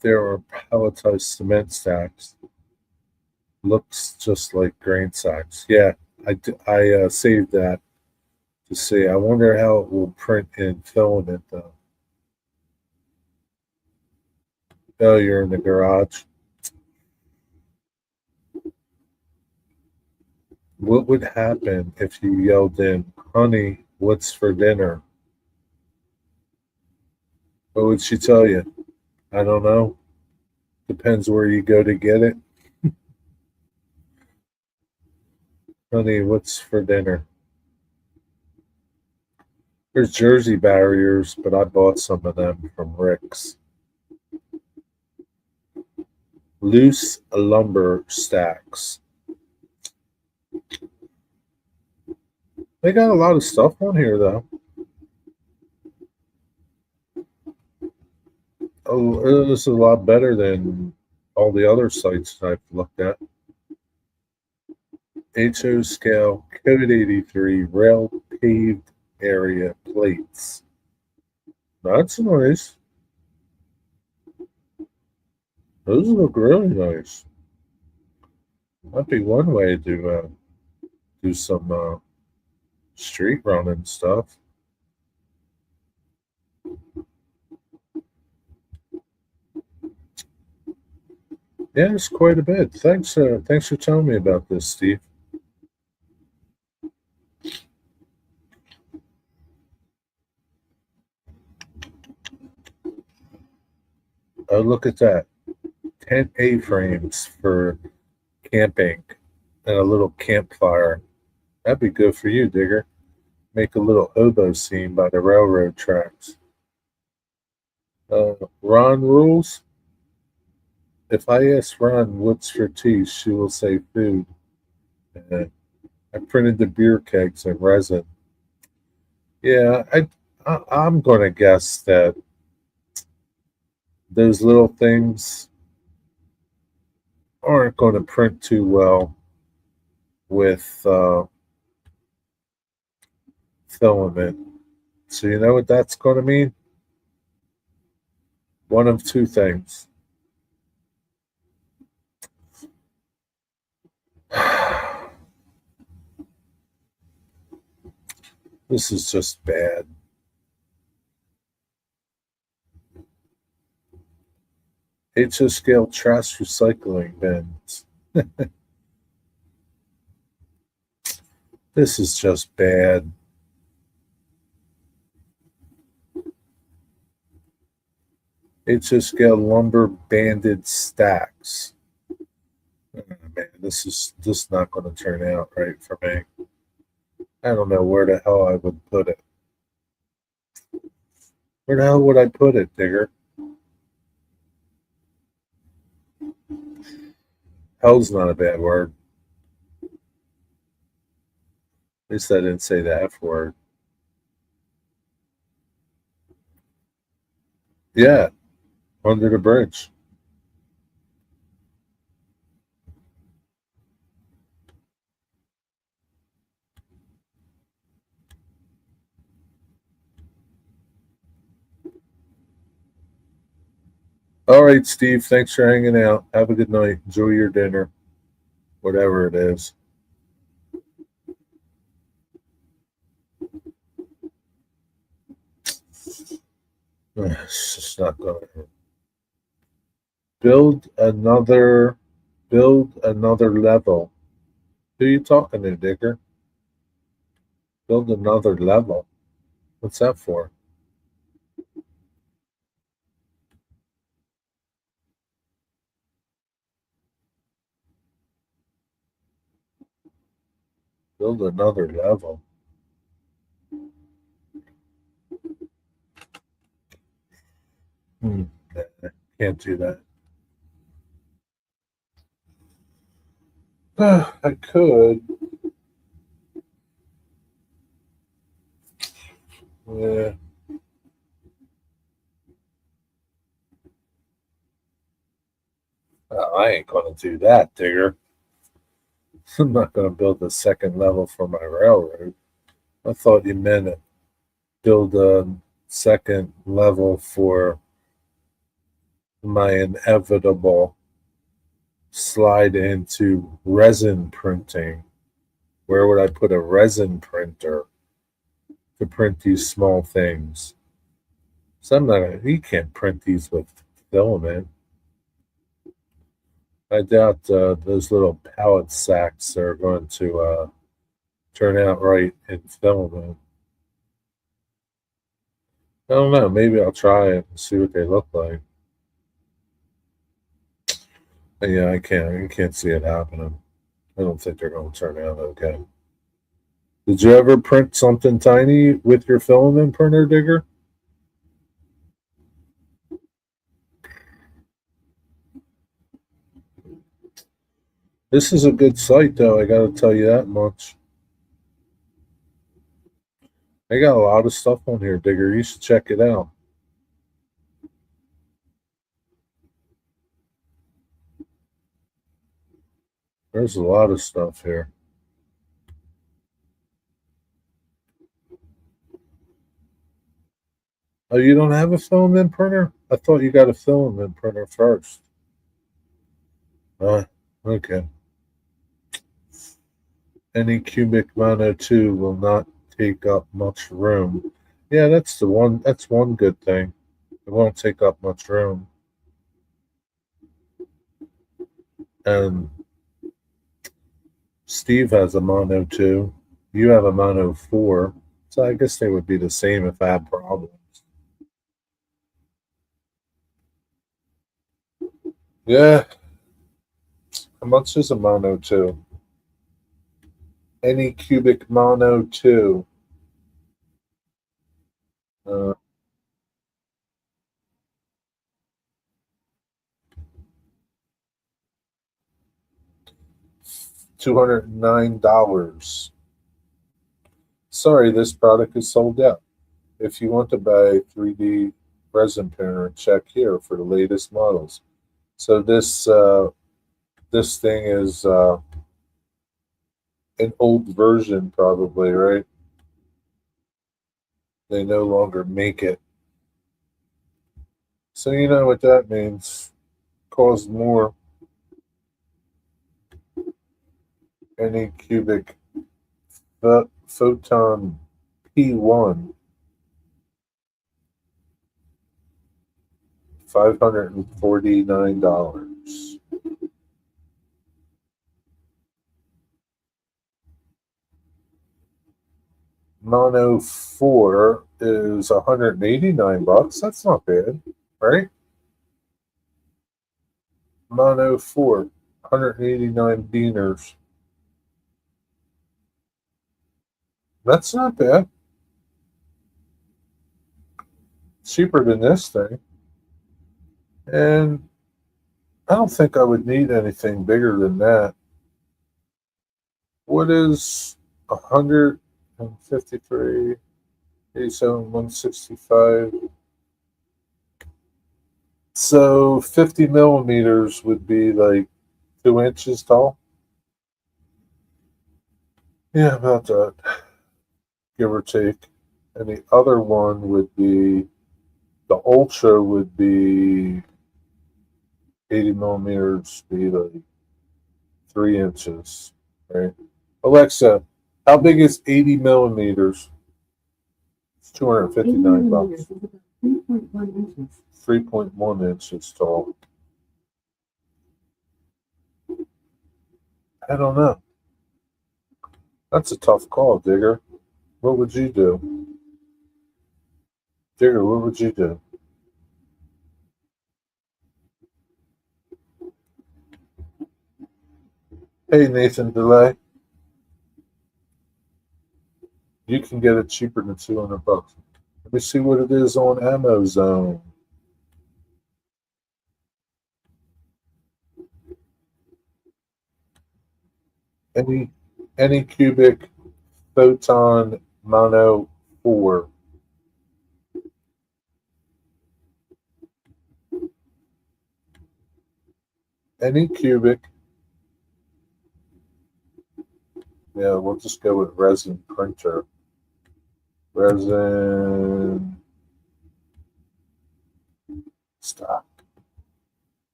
There are palletized cement stacks. Looks just like grain sacks. Yeah, I saved that to see. I wonder how it will print in filament though. Oh, you're in the garage. What would happen if you yelled in, "Honey, what's for dinner?" What would she tell you? I don't know. Depends where you go to get it. Honey, what's for dinner? There's Jersey barriers, but I bought some of them from Rick's. Loose lumber stacks. They got a lot of stuff on here, though. Oh, this is a lot better than all the other sites I've looked at. HO scale, Code 83, rail paved area plates. That's nice. Those look really nice. Might be one way to do some street running stuff. Yeah, it's quite a bit. Thanks for telling me about this, Steve. Oh, look at that. Tent A-frames for camping and a little campfire. That'd be good for you, Digger. Make a little oboe scene by the railroad tracks. Ron rules. If I ask Ron what's for tea, she will say food. Uh, I printed the beer kegs in resin. Yeah, I'm going to guess that those little things aren't going to print too well with filament. So you know what that's going to mean? One of two things. This is just bad. HO scale trash recycling bins. This is just bad. HO scale lumber banded stacks. Oh, man, this not going to turn out right for me. I don't know where the hell I would put it. Where the hell would I put it, Digger? Hell's not a bad word. At least I didn't say the F word. Yeah, under the bridge. All right, Steve. Thanks for hanging out. Have a good night. Enjoy your dinner, whatever it is. It's just not going to build another build another level. Who are you talking to, Digger? Build another level. What's that for? Build another level. Nah, can't do that. I could. Yeah. I ain't gonna do that, Digger. I'm not gonna build a second level for my railroad. I thought you meant build a second level for my inevitable slide into resin printing. Where would I put a resin printer to print these small things? So I'm not. You can't print these with filament. I doubt those little pallet sacks are going to turn out right in filament. I don't know. Maybe I'll try it and see what they look like. But yeah, I can't. I can't see it happening. I don't think they're going to turn out okay. Did you ever print something tiny with your filament printer, Digger? This is a good site, though. I got to tell you that much. I got a lot of stuff on here, Digger. You should check it out. There's a lot of stuff here. Oh, you don't have a filament printer? I thought you got a filament printer first. Okay. Any cubic mono 2 will not take up much room. Yeah, that's the one. That's one good thing. It won't take up much room. And Steve has a mono 2. You have a mono 4. So I guess they would be the same if I had problems. Yeah. How much is a mono 2? Any cubic mono 2. Uh, $209. Sorry, this product is sold out. If you want to buy 3D resin printer, check here for the latest models. So this thing is an old version, probably, right? They no longer make it. So you know what that means. Cost more. Any cubic photon P1, $549. Mono 4 is $189. That's not bad, right? Mono 4, 189 dinars. That's not bad. Cheaper than this thing. And I don't think I would need anything bigger than that. What is 153, 87, 165? So 50 millimeters would be like 2 inches tall. Yeah, about that, give or take. And the other one would be the Ultra would be 80 millimeters, be like 3 inches, right? Alexa, how big is 80 millimeters? It's 259 bucks. 3.1 inches tall. I don't know. That's a tough call, Digger. What would you do? Digger, what would you do? Hey, Nathan Delay, you can get it cheaper than 200 bucks. Let me see what it is on Amazon. Any cubic photon mono 4. Any cubic. Yeah, we'll just go with resin printer. Resin. Stop.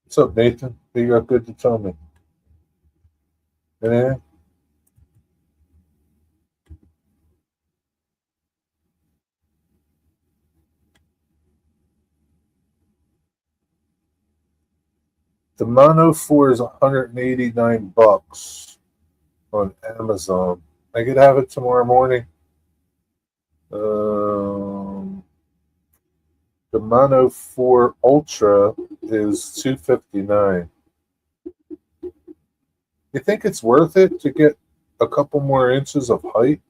What's up, Nathan? What you got good to tell me? Anything? The Mono 4 is 189 bucks on Amazon. I could have it tomorrow morning. The Mono 4 Ultra is 259. You think it's worth it to get a couple more inches of height?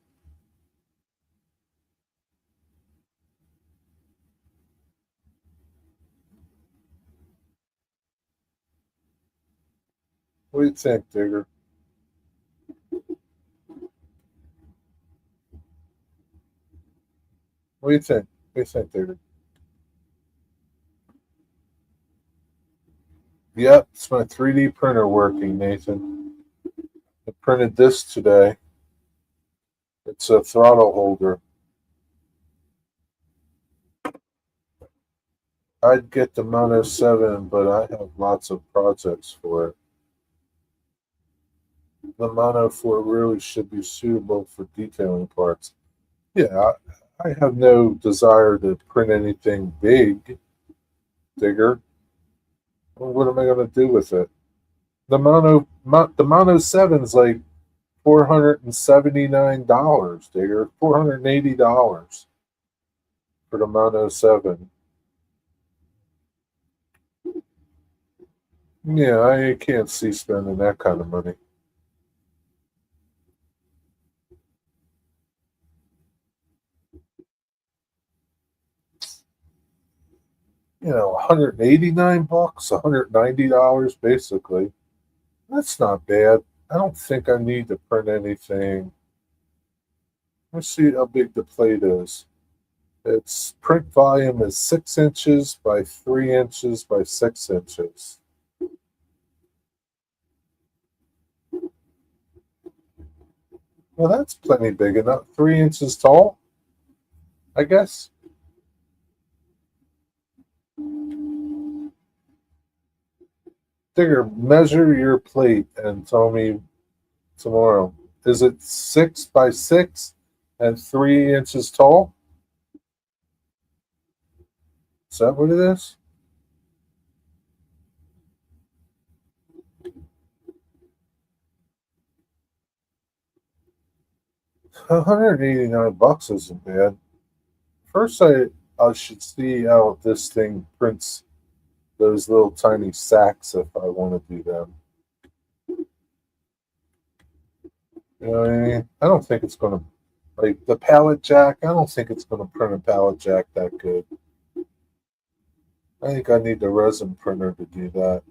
What do you think, Digger? What do you think? What do you think, Digger? Yep, it's my 3D printer working, Nathan. I printed this today. It's a throttle holder. I'd get the Mono 7, but I have lots of projects for it. The Mono 4 really should be suitable for detailing parts. Yeah, I have no desire to print anything big, Digger. Well, what am I going to do with it? The Mono 7 is like $479, Digger. $480 for the Mono 7. Yeah, I can't see spending that kind of money. 189 bucks, $190 basically. That's not bad. I don't think I need to print anything. Let's see how big the plate is. Its print volume is 6 inches by 3 inches by 6 inches. Well, that's plenty big enough. 3 inches tall, I guess. Digger, measure your plate and tell me tomorrow. Is it 6 by 6 and 3 inches tall? Is that what it is? $189 isn't bad. First, I should see how this thing prints those little tiny sacks if I want to do them. You know what I mean? I don't think it's going to Like the pallet jack, I don't think it's going to print a pallet jack that good. I think I need the resin printer to do that.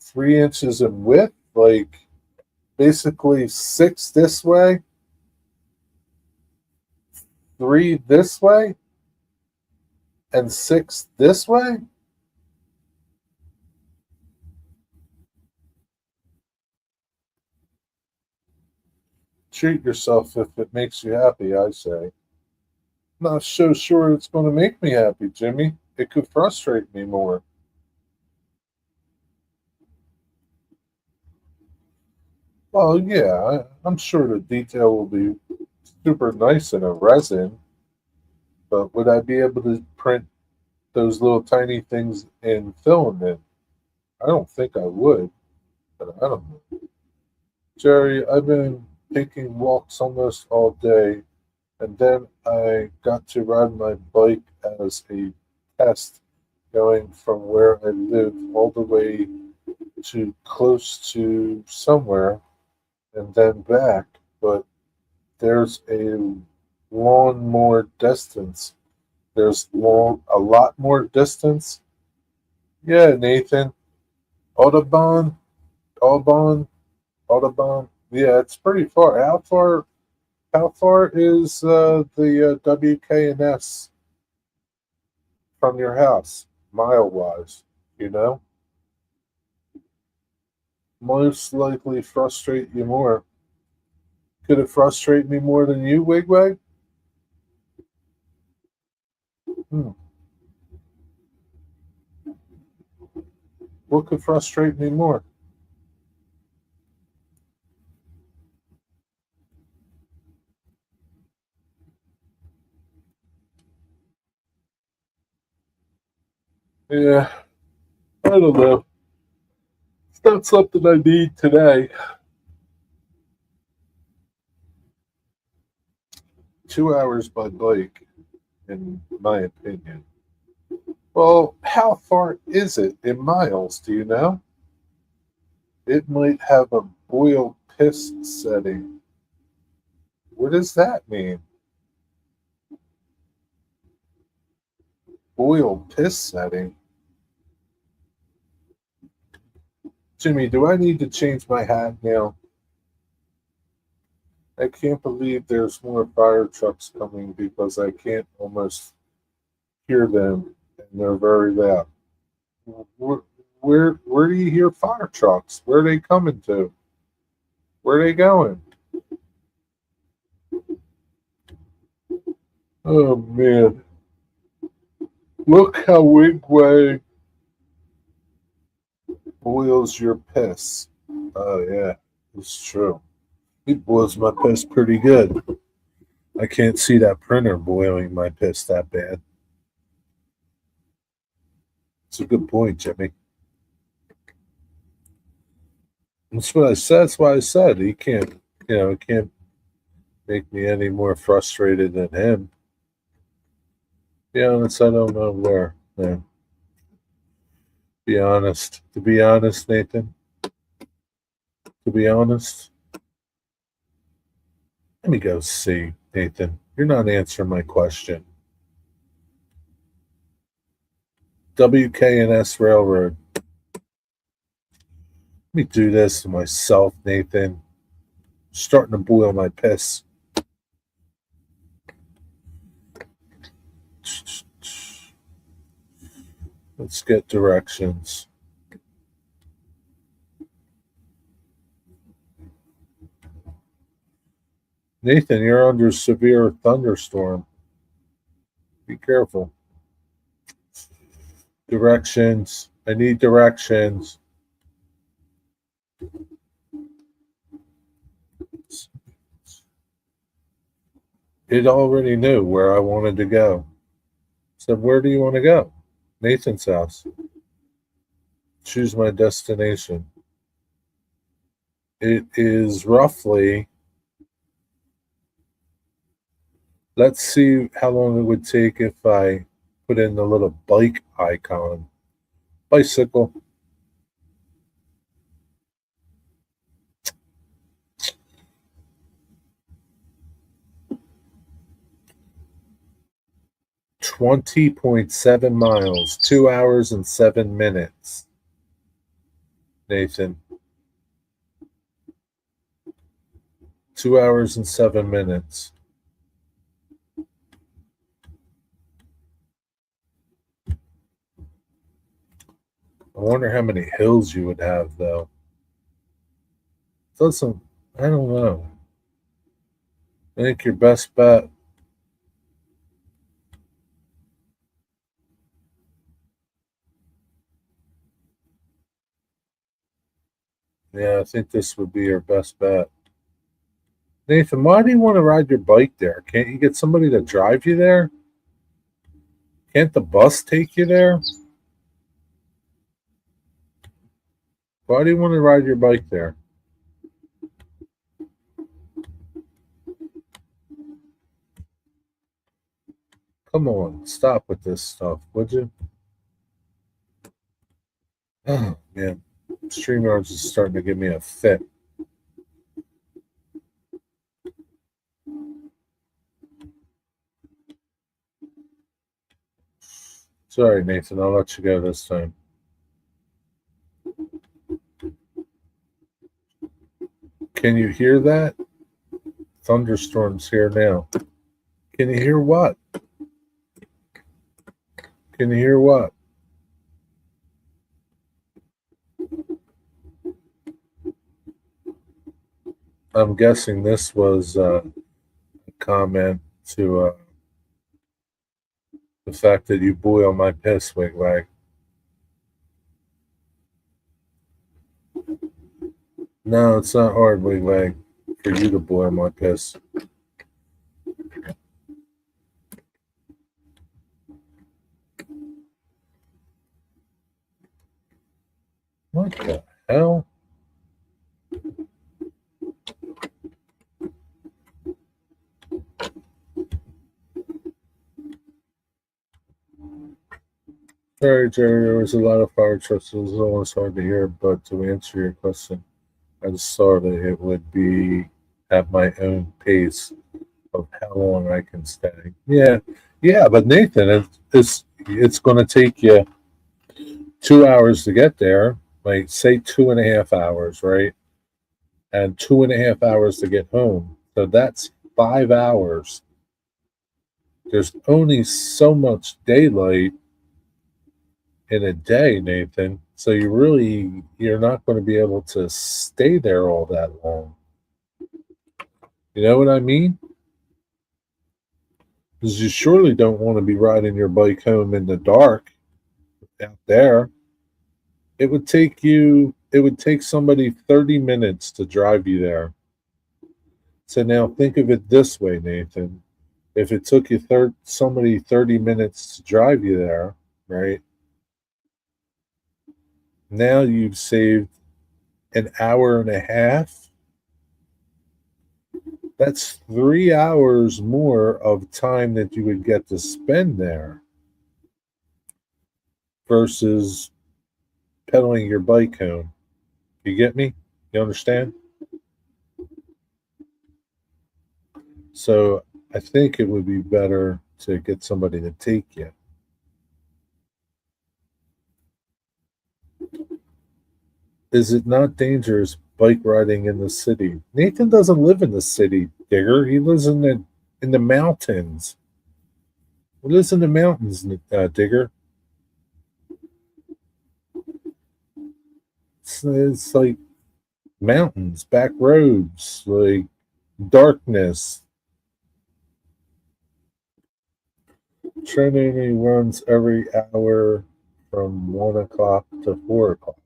3 inches in width, like basically 6 this way, 3 this way, and 6 this way. Treat yourself if it makes you happy, I say. Not so sure it's going to make me happy, Jimmy. It could frustrate me more. Well, yeah, I'm sure the detail will be super nice in a resin, but would I be able to print those little tiny things in filament? I don't think I would, but I don't know. Jerry, I've been taking walks almost all day, and then I got to ride my bike as a test going from where I live all the way to close to somewhere and then back. But there's a long more distance. A lot more distance. Yeah, Nathan. Audubon, Audubon, Audubon. Yeah, it's pretty far. How far is the WKNS from your house, mile wise? You know, most likely frustrate you more. Could it frustrate me more than you, Wigwag? Hmm. What could frustrate me more? Yeah, I don't know. It's not something I need today. 2 hours by bike, in my opinion. Well, how far is it in miles? Do you know? It might have a boil piss setting. What does that mean? Boil piss setting? Jimmy, do I need to change my hat now? I can't believe there's more fire trucks coming because I can't almost hear them and they're very loud. Where, where do you hear fire trucks? Where are they coming to? Where are they going? Oh man, look how Wigwag boils your piss. Oh yeah, it's true. He boils my piss pretty good. I can't see that printer boiling my piss that bad. It's a good point, Jimmy. That's what I said. That's why I said he can't. He can't make me any more frustrated than him. Be honest, I don't know where. Yeah, be honest. To be honest, Nathan. To be honest, let me go see, Nathan. You're not answering my question. WKNS Railroad. Let me do this to myself, Nathan. Starting to boil my piss. Let's get directions. Nathan, you're under severe thunderstorm. Be careful. Directions. I need directions. It already knew where I wanted to go. Said, where do you want to go? Nathan's house. Choose my destination. It is roughly, let's see how long it would take if I put in the little bike icon. Bicycle. $20.7 miles, 2 hours and 7 minutes. Nathan. 2 hours and 7 minutes. I wonder how many hills you would have, though. Doesn't, I don't know. I think your best bet. Yeah, I think this would be your best bet. Nathan, why do you want to ride your bike there? Can't you get somebody to drive you there? Can't the bus take you there? Why do you want to ride your bike there? Come on, stop with this stuff, would you? Oh, man. StreamYards is starting to give me a fit. Sorry, Nathan. I'll let you go this time. Can you hear that? Thunderstorms here now. Can you hear what? Can you hear what? I'm guessing this was a comment to the fact that you boil my piss, Wigwag. No, it's not hard, Wigwag, for you to boil my piss. What the hell? Sorry, Jerry, there was a lot of fire trucks. It was almost hard to hear, but to answer your question, I just thought that it would be at my own pace of how long I can stay. Yeah, but Nathan, it's going to take you 2 hours to get there. Like, say 2.5 hours, right? And 2.5 hours to get home. So that's 5 hours. There's only so much daylight in a day, Nathan. So you're not going to be able to stay there all that long. You know what I mean? Because you surely don't want to be riding your bike home in the dark out there. It would take somebody 30 minutes to drive you there. So now think of it this way, Nathan. If it took you somebody 30 minutes to drive you there, right? Now you've saved an hour and a half. That's 3 hours more of time that you would get to spend there versus pedaling your bike home. You get me? You understand? So I think it would be better to get somebody to take you. Is it not dangerous bike riding in the city? Nathan doesn't live in the city, Digger. He lives in the mountains. He lives in the mountains, Digger. It's like mountains, back roads, like darkness. Train only runs every hour from 1 o'clock to 4 o'clock.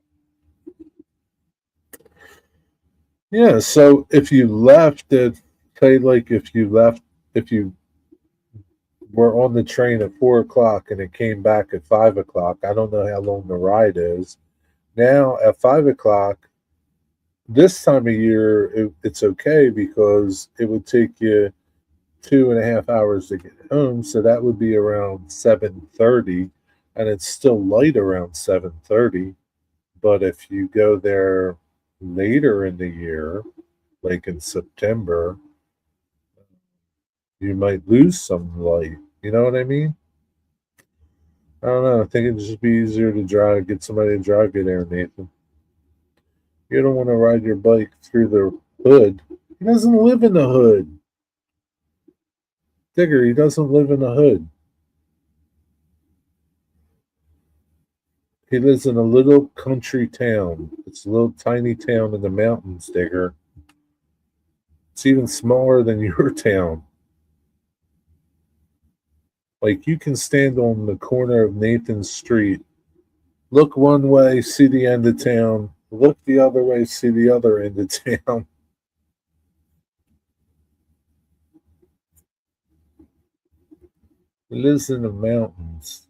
Yeah, so if you left at, say, like if you were on the train at 4 o'clock and it came back at 5 o'clock, I don't know how long the ride is. Now at 5 o'clock, this time of year, it's okay because it would take you 2.5 hours to get home. So that would be around 7:30. and it's still light around 7:30. But if you go there later in the year, like in September, you might lose some light. You know what I mean? I don't know. I think it'd just be easier to get somebody to drive you there, Nathan. You don't want to ride your bike through the hood. He doesn't live in the hood. Digger, he doesn't live in the hood. He lives in a little country town. It's a little tiny town in the mountains, Digger. It's even smaller than your town. Like you can stand on the corner of Nathan's Street, look one way, see the end of town, look the other way, see the other end of town. He lives in the mountains.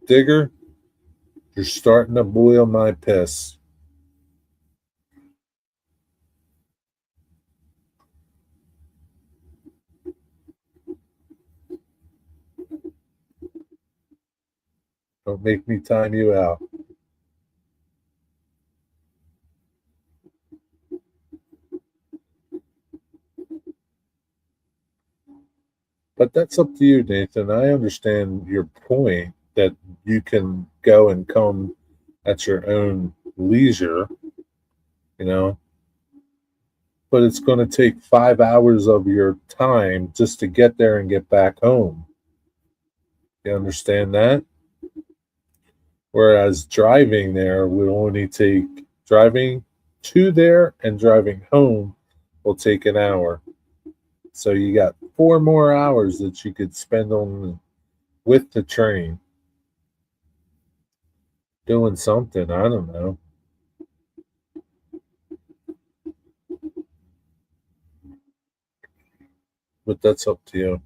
Digger, you're starting to boil my piss. Don't make me time you out. But that's up to you, Nathan. I understand your point that you can go and come at your own leisure, you know, but it's going to take 5 hours of your time just to get there and get back home. You understand that? Whereas driving there would only take driving to there and driving home will take an hour. So you got 4 more hours that you could spend on with the train doing something. I don't know. But that's up to you.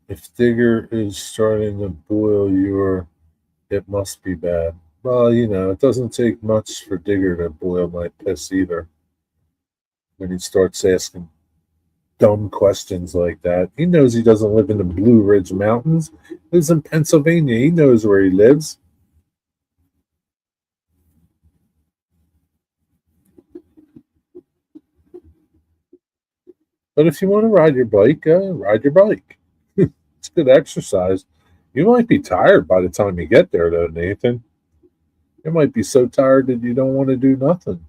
If Digger is starting to boil it must be bad. Well, it doesn't take much for Digger to boil my piss either. When he starts asking dumb questions like that, he knows he doesn't live in the Blue Ridge Mountains. He lives in Pennsylvania. He knows where he lives. But if you want to ride your bike, ride your bike. It's good exercise. You might be tired by the time you get there, though, Nathan. You might be so tired that you don't want to do nothing.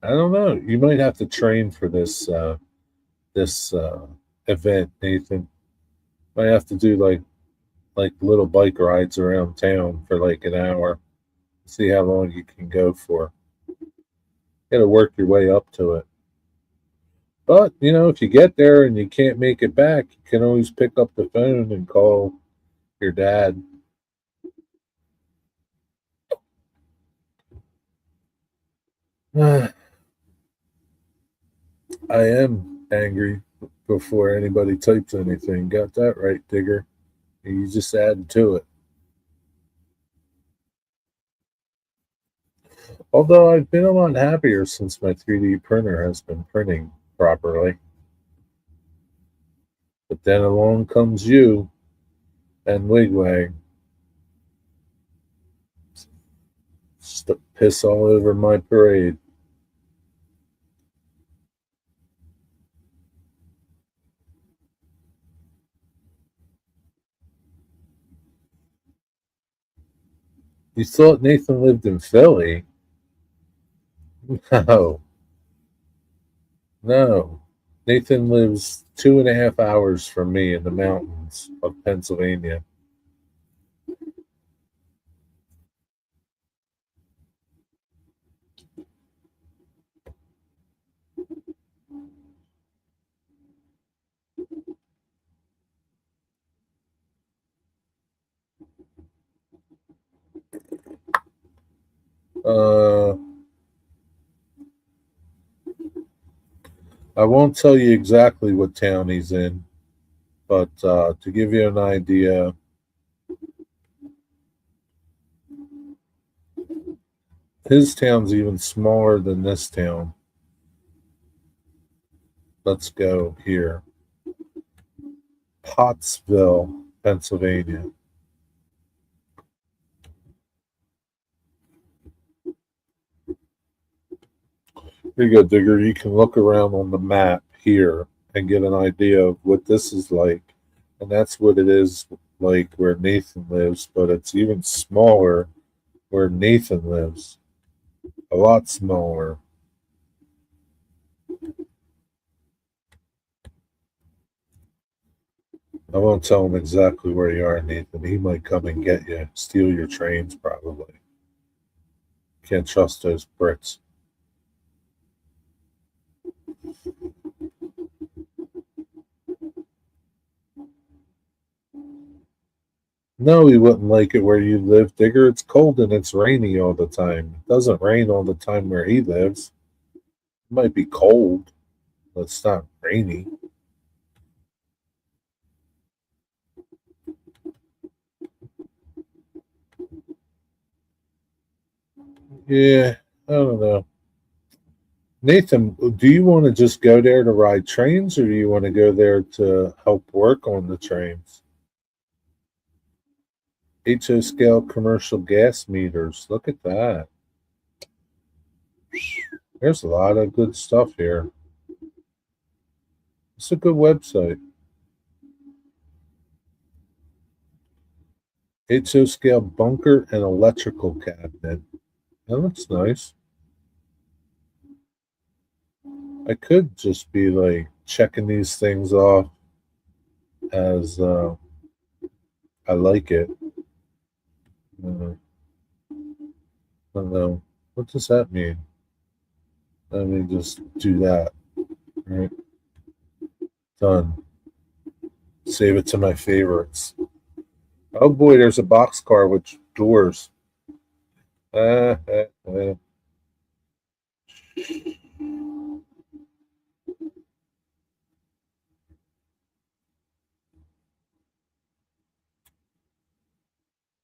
I don't know. You might have to train for this event, Nathan. Might have to do like little bike rides around town for like an hour. See how long you can go for. You got to work your way up to it. But if you get there and you can't make it back, you can always pick up the phone and call your dad. I am angry before anybody types anything. Got that right, Digger. You just add to it. Although I've been a lot happier since my 3D printer has been printing properly. But then along comes you and Wigwag. Just to piss all over my parade. You thought Nathan lived in Philly? No. No. Nathan lives 2.5 hours from me in the mountains of Pennsylvania. Uh, I won't tell you exactly what town he's in, but to give you an idea, His town's even smaller than this town. Let's go here. Pottsville, Pennsylvania. Here you go, Digger. You can look around on the map here and get an idea of what this is like. And that's what it is like where Nathan lives, but it's even smaller where Nathan lives. A lot smaller. I won't tell him exactly where you are, Nathan. He might come and get you, steal your trains, probably. Can't trust those Brits. No, he wouldn't like it where you live, Digger. It's cold and it's rainy all the time. It doesn't rain all the time where he lives. It might be cold, but it's not rainy. Yeah, I don't know. Nathan, do you want to just go there to ride trains or do you want to go there to help work on the trains? HO scale commercial gas meters. Look at that. There's a lot of good stuff here. It's a good website. HO scale bunker and electrical cabinet. That looks nice. I could just be like checking these things off as I like it. I don't know. What does that mean? Let me just do that. All right. Done. Save it to my favorites. Oh boy, there's a boxcar with doors. Uh, uh, uh.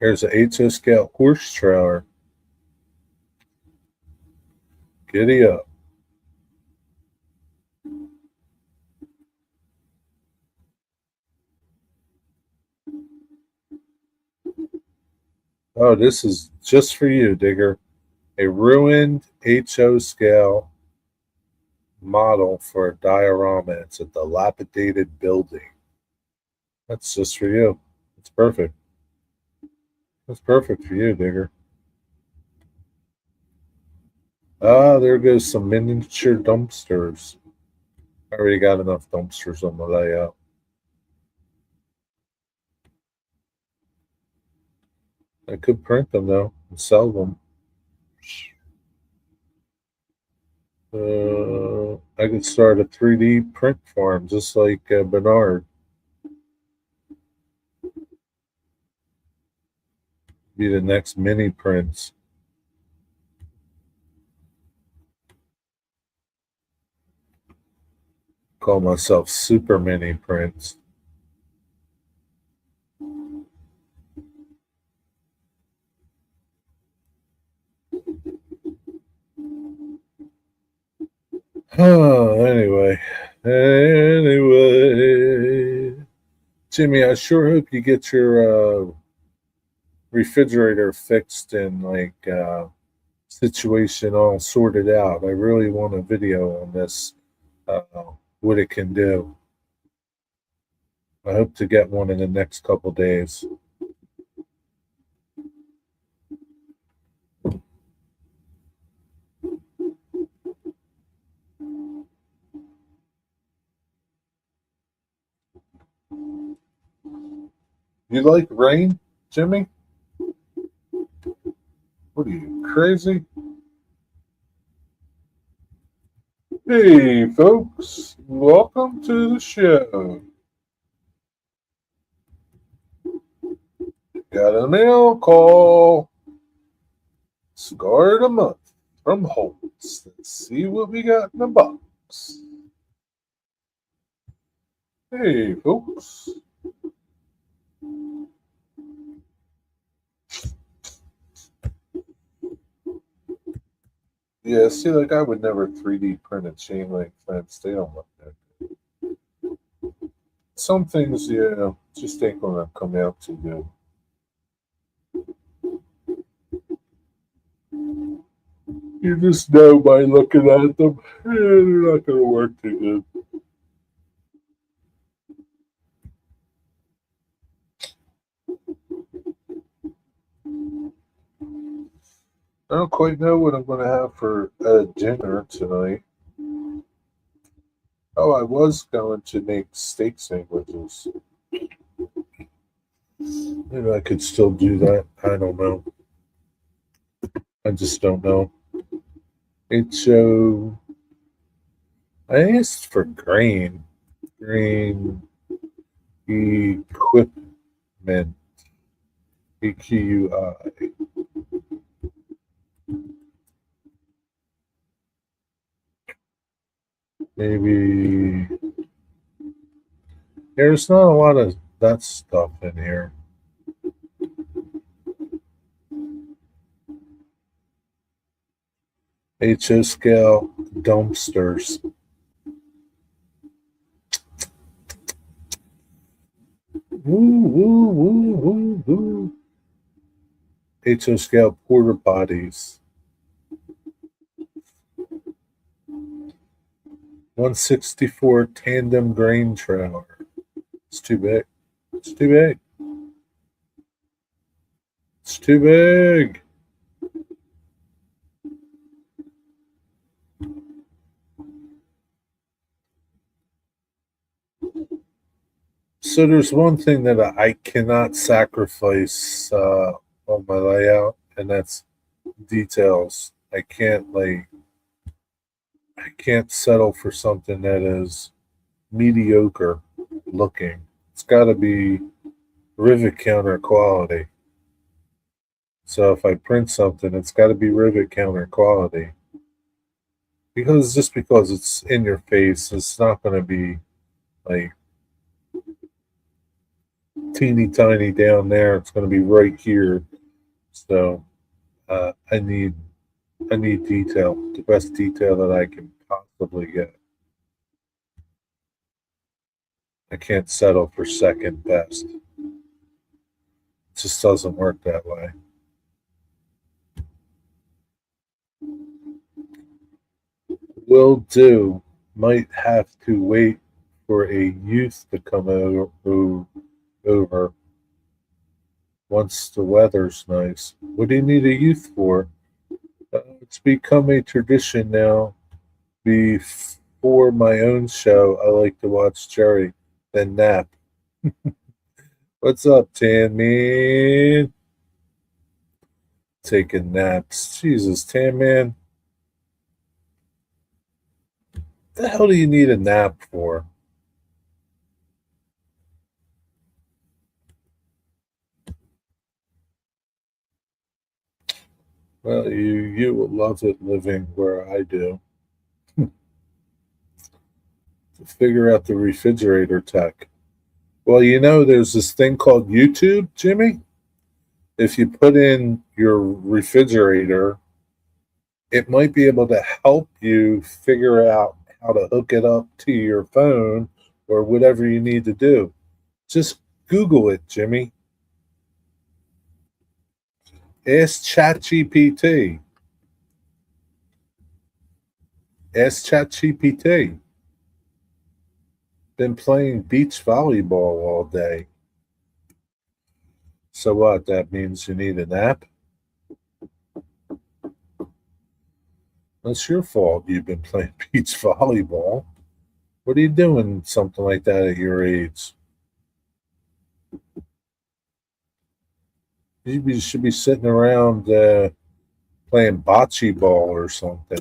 Here's an 8 scale horse trailer. Giddy up. Oh, this is just for you, Digger. A ruined HO scale model for a diorama. It's a dilapidated building. That's just for you. It's perfect. That's perfect for you, Digger. Ah, there goes some miniature dumpsters. I already got enough dumpsters on the layout. I could print them though and sell them. I could start a 3D print farm just like Bernard. Be the next mini prints. Call myself Super Mini Prints. Oh, anyway, Jimmy, I sure hope you get your refrigerator fixed and like situation all sorted out. I really want a video on this, uh, what it can do. I hope to get one in the next couple days. You like rain, Jimmy? What are you, crazy? Hey, folks, welcome to the show. Got a mail call. Cigar of the month from Holtz. Let's see what we got in the box. Hey, folks. Yeah, see, like I would never 3D print a chain link fence. They don't look that good. Some things, yeah, just ain't gonna come out too good. You just know by looking at them, they're not gonna work too good. I don't quite know what I'm gonna have for dinner tonight. Oh, I was going to make steak sandwiches. Maybe I could still do that. I don't know. I just don't know. It's I asked for grain equipment, EQUI. Maybe there's not a lot of that stuff in here. HO scale dumpsters. Woo, woo, woo, woo, woo. HO scale porta potties. 164 tandem grain trailer. It's too big. It's too big. It's too big. So there's one thing that I cannot sacrifice on my layout, and that's details. I can't settle for something that is mediocre looking. It's got to be rivet counter quality. So if I print something, it's got to be rivet counter quality. Because just because it's in your face, it's not going to be like teeny tiny down there. It's going to be right here. So uh, I need I need detail, the best detail that I can possibly get. I can't settle for second best. It just doesn't work that way. Will do. Might have to wait for a youth to come over once the weather's nice. What do you need a youth for? It's become a tradition now. Before my own show, I like to watch Jerry, then nap. What's up, Tan Man? Taking naps. Jesus, Tan Man. What the hell do you need a nap for? Well, you will love it living where I do. To figure out the refrigerator tech. Well, there's this thing called YouTube, Jimmy. If you put in your refrigerator, it might be able to help you figure out how to hook it up to your phone or whatever you need to do. Just Google it, Jimmy. Ask ChatGPT. Ask ChatGPT. Been playing beach volleyball all day. So what? That means you need a nap? That's your fault. You've been playing beach volleyball. What are you doing something like that at your age? Should be sitting around playing bocce ball or something.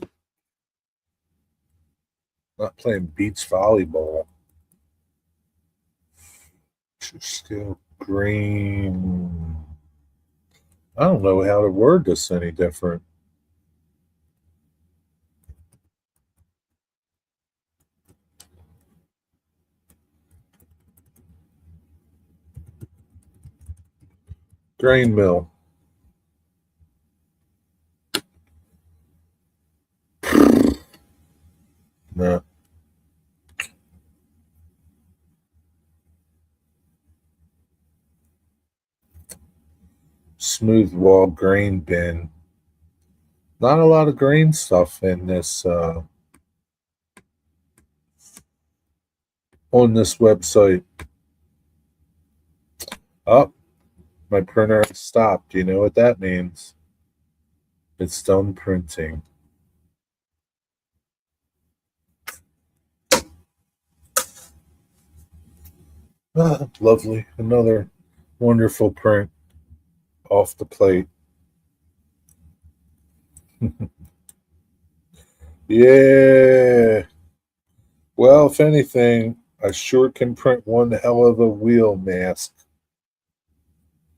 Not playing beach volleyball. Still green. I don't know how to word this any different. Grain mill. No. Smooth wall grain bin. Not a lot of grain stuff in this on this website. Oh, my printer has stopped. Do you know what that means? It's done printing. Ah, lovely. Another wonderful print off the plate. Yeah. Well, if anything, I sure can print one hell of a wheel mask.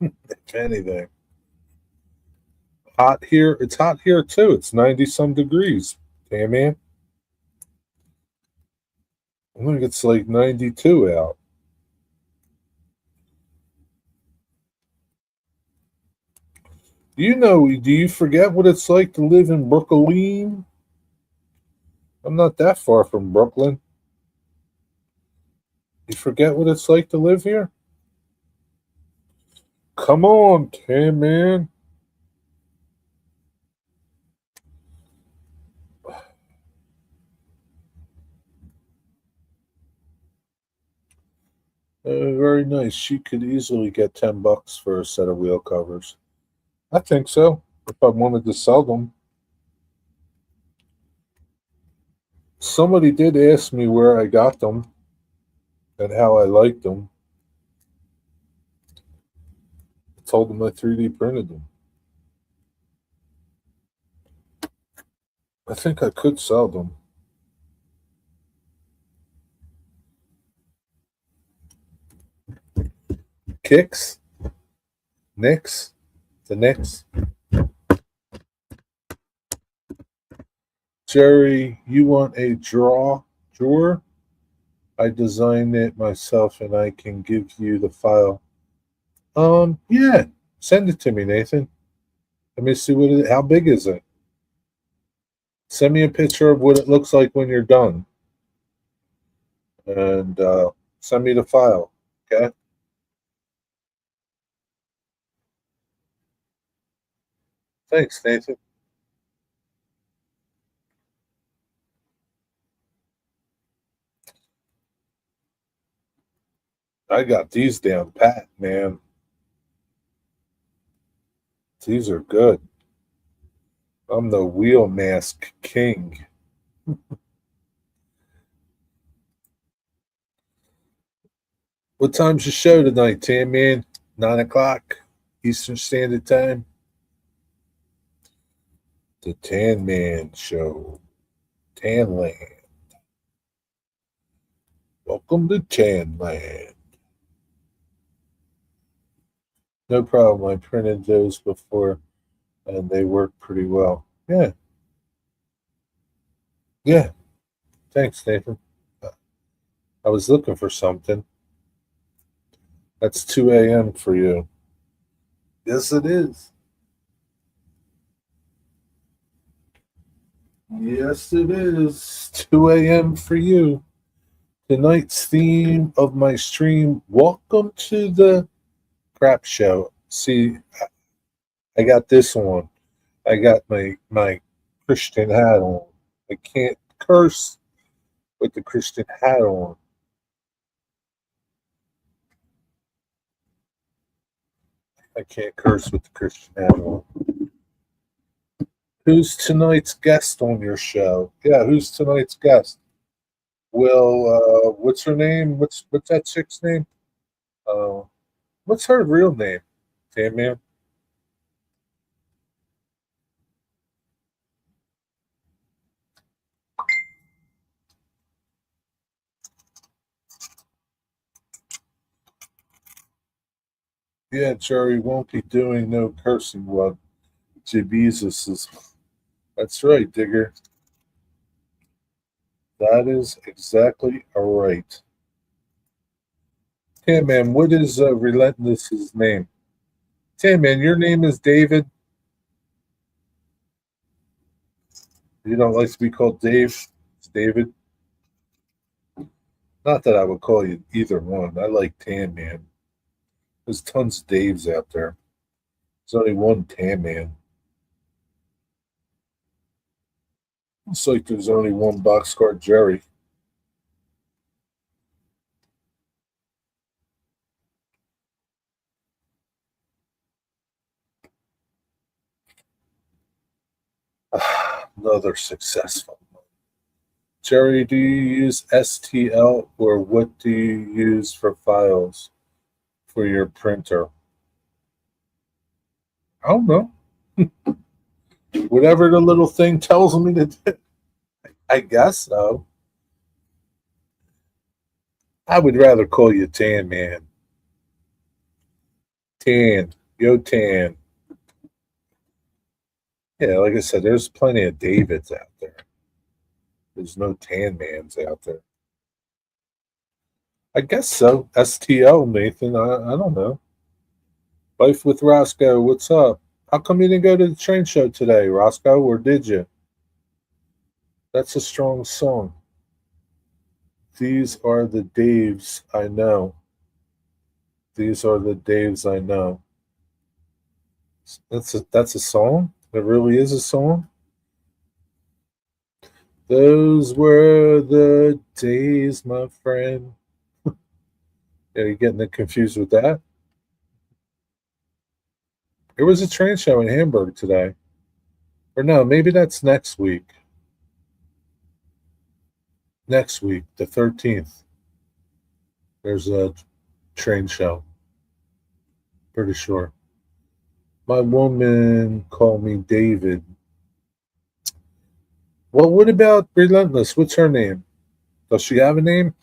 If anything. Hot here. It's hot here too. It's 90 some degrees. Damn man. I think it's like 92 out. Do you forget what it's like to live in Brooklyn? I'm not that far from Brooklyn. You forget what it's like to live here? Come on, Tam man. Very nice. She could easily get $10 for a set of wheel covers. I think so. If I wanted to sell them. Somebody did ask me where I got them and how I liked them. I told them I 3D printed them. I think I could sell them. Kicks? Knicks? The Knicks? Jerry, you want a drawer? I designed it myself and I can give you the file. Yeah. Send it to me, Nathan. Let me see how big is it? Send me a picture of what it looks like when you're done. And send me the file. Okay? Thanks, Nathan. I got these down pat, man. These are good. I'm the wheel mask king. What time's your show tonight, Tam man? 9 o'clock Eastern Standard Time. The Tan Man Show. Tanland. Welcome to Tanland. No problem. I printed those before and they work pretty well. Yeah. Yeah. Thanks, Nathan. I was looking for something. That's 2 a.m. for you. Yes, it is. Yes, it is. 2 a.m. for you. Tonight's theme of my stream, welcome to the crap show. See, I got this on. I got my Christian hat on. I can't curse with the Christian hat on. I can't curse with the Christian hat on. Who's tonight's guest on your show? Yeah, who's tonight's guest? What's her name? What's that chick's name? Uh, what's her real name? Damn man. Yeah, Jerry won't be doing no cursing what Jesus is. That's right, Digger. That is exactly right. Hey man, what is Relentless's name? Hey man, your name is David. You don't like to be called Dave? It's David. Not that I would call you either one. I like Tan Man. There's tons of Daves out there. There's only one Tan Man. It's like there's only one Boxcar Jerry. Another successful. Jerry, do you use STL or what do you use for files for your printer? I don't know. Whatever the little thing tells me to do. I guess so. I would rather call you Tan Man. Tan. Yo, Tan. Yeah, like I said, there's plenty of Davids out there. There's no Tan Mans out there. I guess so. STL, Nathan. I don't know. Life with Roscoe. What's up? How come you didn't go to the train show today, Roscoe, or did you? That's a strong song. These are the Daves I know. These are the Daves I know. That's a song? It really is a song? Those were the days, my friend. Yeah, you getting it confused with that? There was a train show in Hamburg today. Or no, maybe that's next week. Next week, the 13th. There's a train show. Pretty sure. My woman called me David. Well, what about Relentless? What's her name? Does she have a name?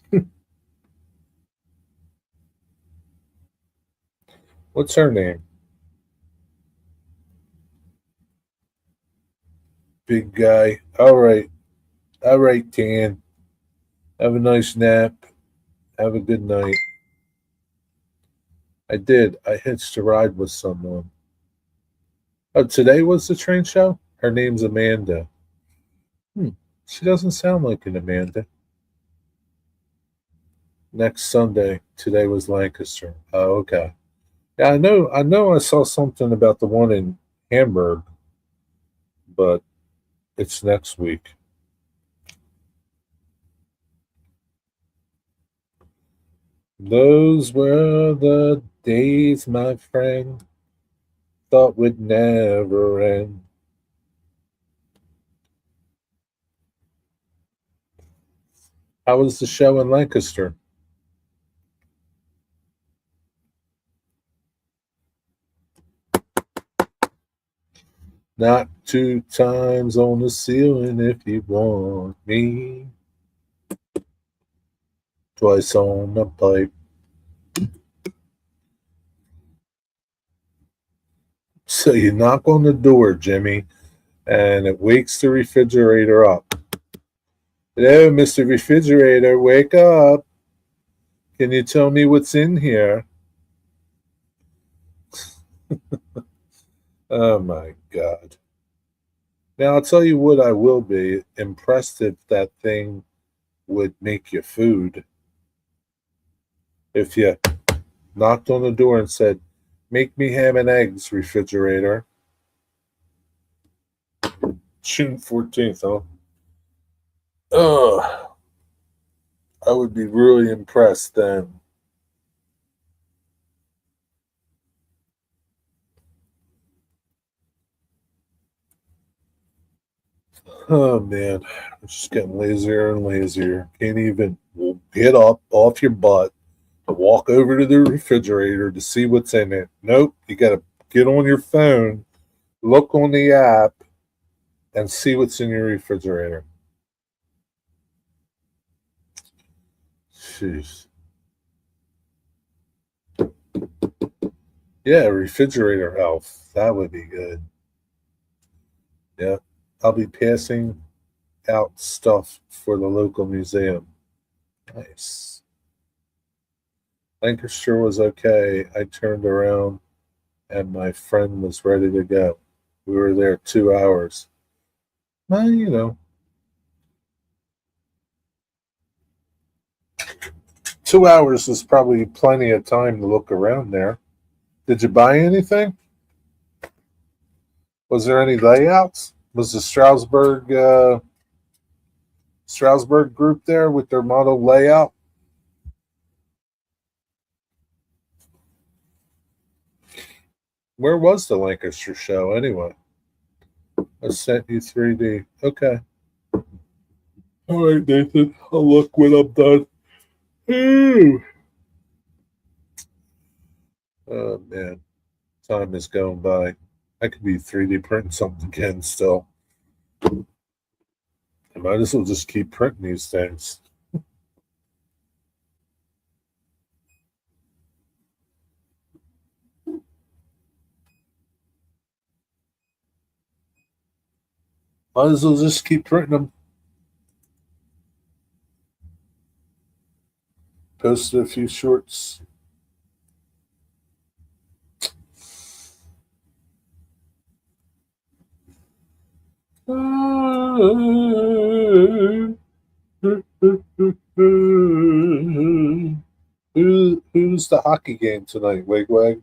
What's her name? Big guy. All right. All right, Tan. Have a nice nap. Have a good night. I did. I hitched a ride with someone. Oh, today was the train show? Her name's Amanda. Hmm. She doesn't sound like an Amanda. Next Sunday. Today was Lancaster. Oh, okay. Yeah, I know I saw something about the one in Hamburg, but it's next week. Those were the days, my friend, thought would never end. How was the show in Lancaster? Not two times on the ceiling if you want me. Twice on the pipe. So you knock on the door, Jimmy, and it wakes the refrigerator up. Hello, Mr. Refrigerator, wake up. Can you tell me what's in here? Oh my God. Now, I'll tell you what, I will be impressed if that thing would make you food. If you knocked on the door and said, make me ham and eggs, refrigerator. June 14th, huh? Oh, I would be really impressed then. Oh man, I'm just getting lazier and lazier. Can't even get up off your butt to walk over to the refrigerator to see what's in it. Nope, you got to get on your phone, look on the app, and see what's in your refrigerator. Jeez. Yeah, refrigerator health. That would be good. Yeah, I'll be passing out stuff for the local museum. Nice. Lancaster was okay. I turned around and my friend was ready to go. We were there 2 hours. Well, 2 hours is probably plenty of time to look around there. Did you buy anything? Was there any layouts? Was the Strasbourg group there with their model layout? Where was the Lancaster show anyway? I sent you 3D. Okay. All right, Nathan. I'll look when I'm done. Ooh. Oh man, time is going by. I could be 3D printing something again still. I might as well just keep printing these things. Might as well just keep printing them. Posted a few shorts. Who's the hockey game tonight, Wigwag?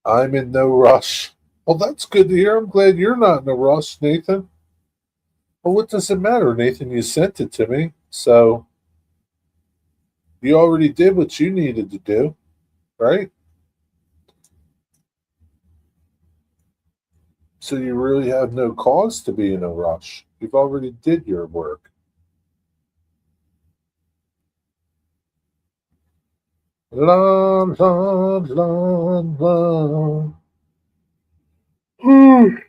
I'm in no rush. Well, that's good to hear. I'm glad you're not in a rush, Nathan. Well, what does it matter, Nathan? You sent it to me. So you already did what you needed to do, right? So you really have no cause to be in a rush. You've already did your work. La, la, la, la.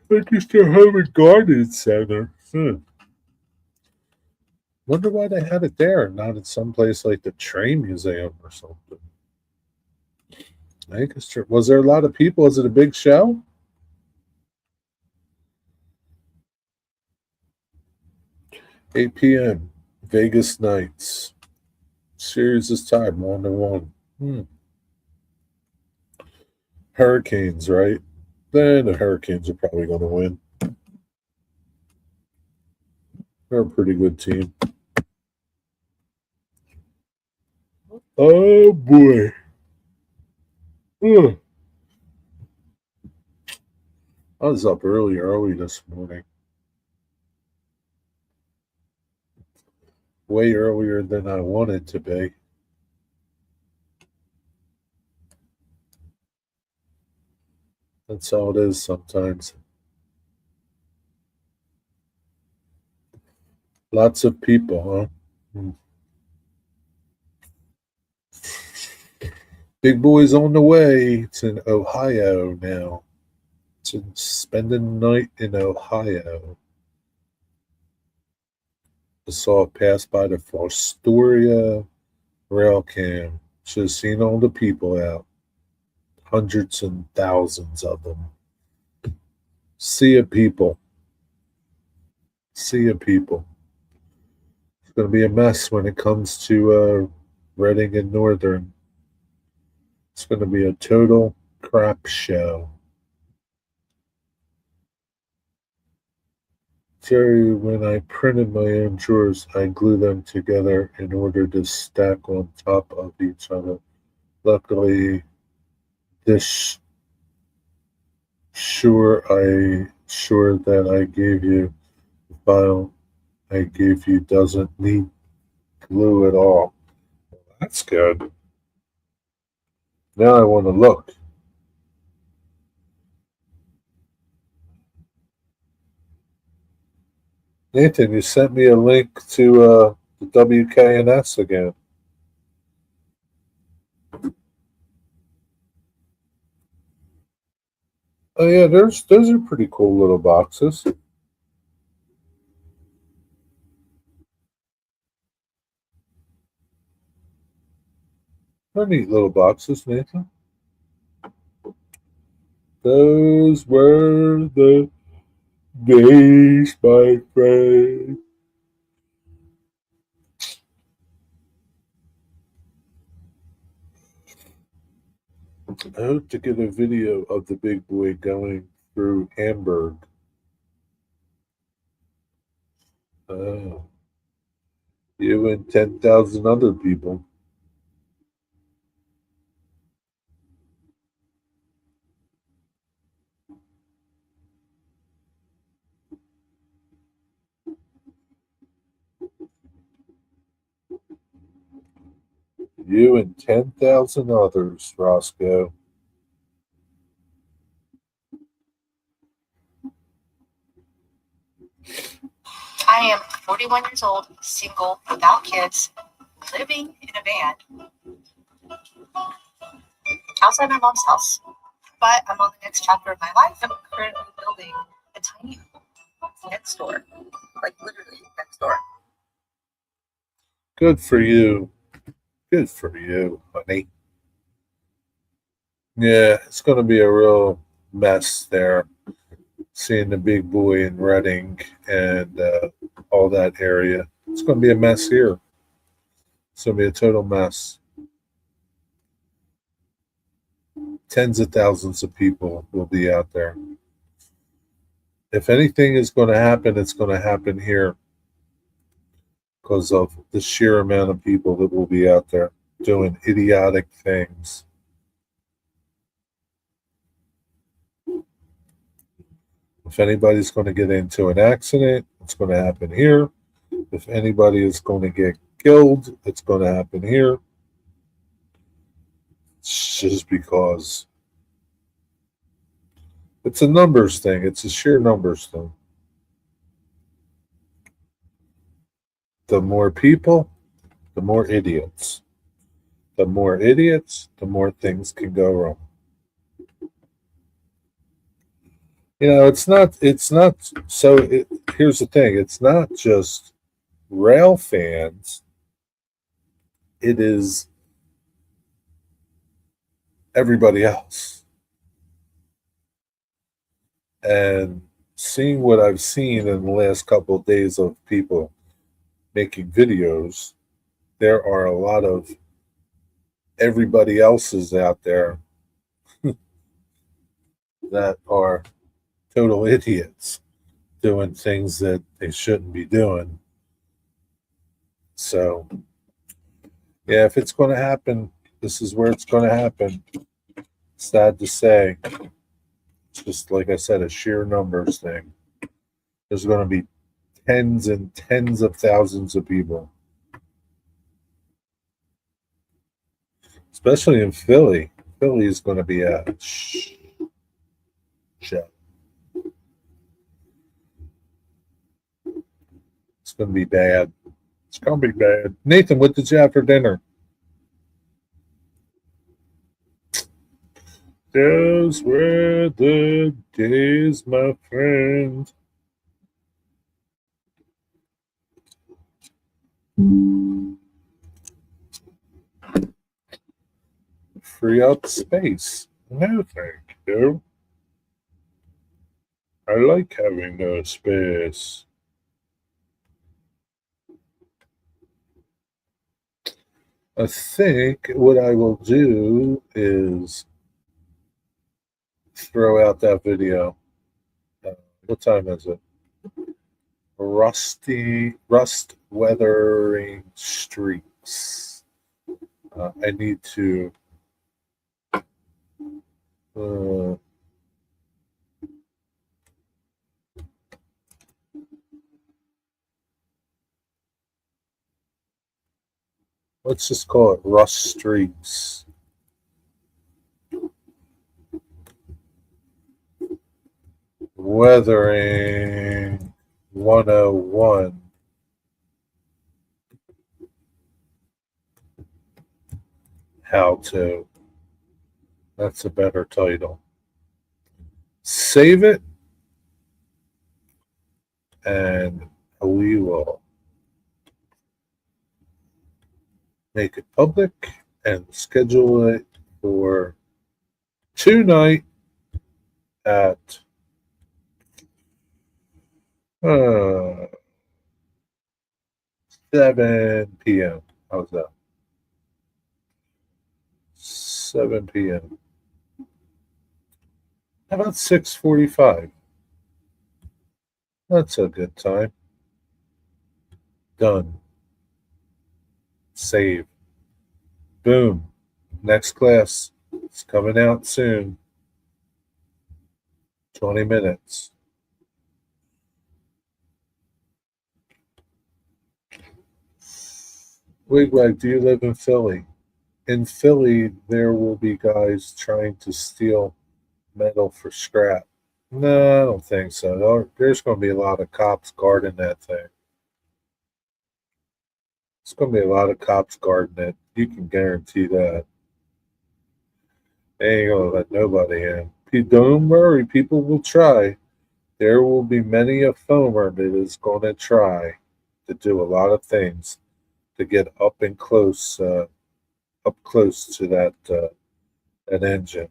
Lancaster Home and Garden Center. Wonder why they had it there, not at some place like the Train Museum or something. Lancaster. Was there a lot of people? Was it a big show? 8 p.m. Vegas nights. Series is tied 1-1. Hurricanes, right? Then the Hurricanes are probably going to win. They're a pretty good team. Oh boy. Ugh. I was up early this morning. Way earlier than I wanted to be. That's how it is sometimes. Lots of people, huh? Big boy's on the way. It's in Ohio now. It's spending the night in Ohio. I saw it pass by the Fostoria rail cam. Should have seen all the people out. Hundreds and thousands of them. Sea of people. Sea of people. It's going to be a mess when it comes to Reading and Northern. It's going to be a total crap show. Jerry, when I printed my own drawers, I glue them together in order to stack on top of each other. Luckily, this sure that I gave you the file I gave you doesn't need glue at all. That's good. Now I want to look. Nathan, you sent me a link to the WKNS again. Oh yeah, those are pretty cool little boxes. They're neat little boxes, Nathan. Those were the days, my friend. I hope to get a video of the big boy going through Hamburg. Oh. You and 10,000 other people. You and 10,000 others, Roscoe. I am 41 years old, single, without kids, living in a van outside my mom's house. But I'm on the next chapter of my life. I'm currently building a tiny next door, like literally next door. Good for you. Good for you, honey. Yeah, it's going to be a real mess there. Seeing the big boy in Reading and all that area. It's going to be a mess here. It's going to be a total mess. Tens of thousands of people will be out there. If anything is going to happen, it's going to happen here because of the sheer amount of people that will be out there doing idiotic things. If anybody's going to get into an accident, it's going to happen here. If anybody is going to get killed, it's going to happen here. It's just because it's a numbers thing. It's a sheer numbers thing. The more people, the more idiots. The more idiots, the more things can go wrong. Here's the thing. It's not just rail fans. It is everybody else. And seeing what I've seen in the last couple of days of people making videos, there are a lot of everybody else's out there that are total idiots doing things that they shouldn't be doing. So, yeah, if it's going to happen, this is where it's going to happen. Sad to say. It's just, like I said, a sheer numbers thing. There's going to be tens and tens of thousands of people, especially in Philly. Philly is going to be a show. It's going to be bad. It's going to be bad. Nathan, what did you have for dinner? Those were the days, my friend. Free up space. No, thank you. I like having no space. I think what I will do is throw out that video. What time is it? Rust weathering streaks. I need to let's just call it rust streaks. Weathering 101. How to. That's a better title. Save it, and we will make it public and schedule it for tonight at 7 p.m. How's that? 7 p.m. How about 6:45? That's a good time. Done. Save. Boom. Next class. It's coming out soon. 20 minutes. Wigwag, do you live in Philly? In Philly, there will be guys trying to steal metal for scrap. No, I don't think so. There's going to be a lot of cops guarding that thing. It's going to be a lot of cops guarding it. You can guarantee that. They ain't going to let nobody in. Don't worry, people will try. There will be many a foamer that is going to try to do a lot of things to get up close to that engine.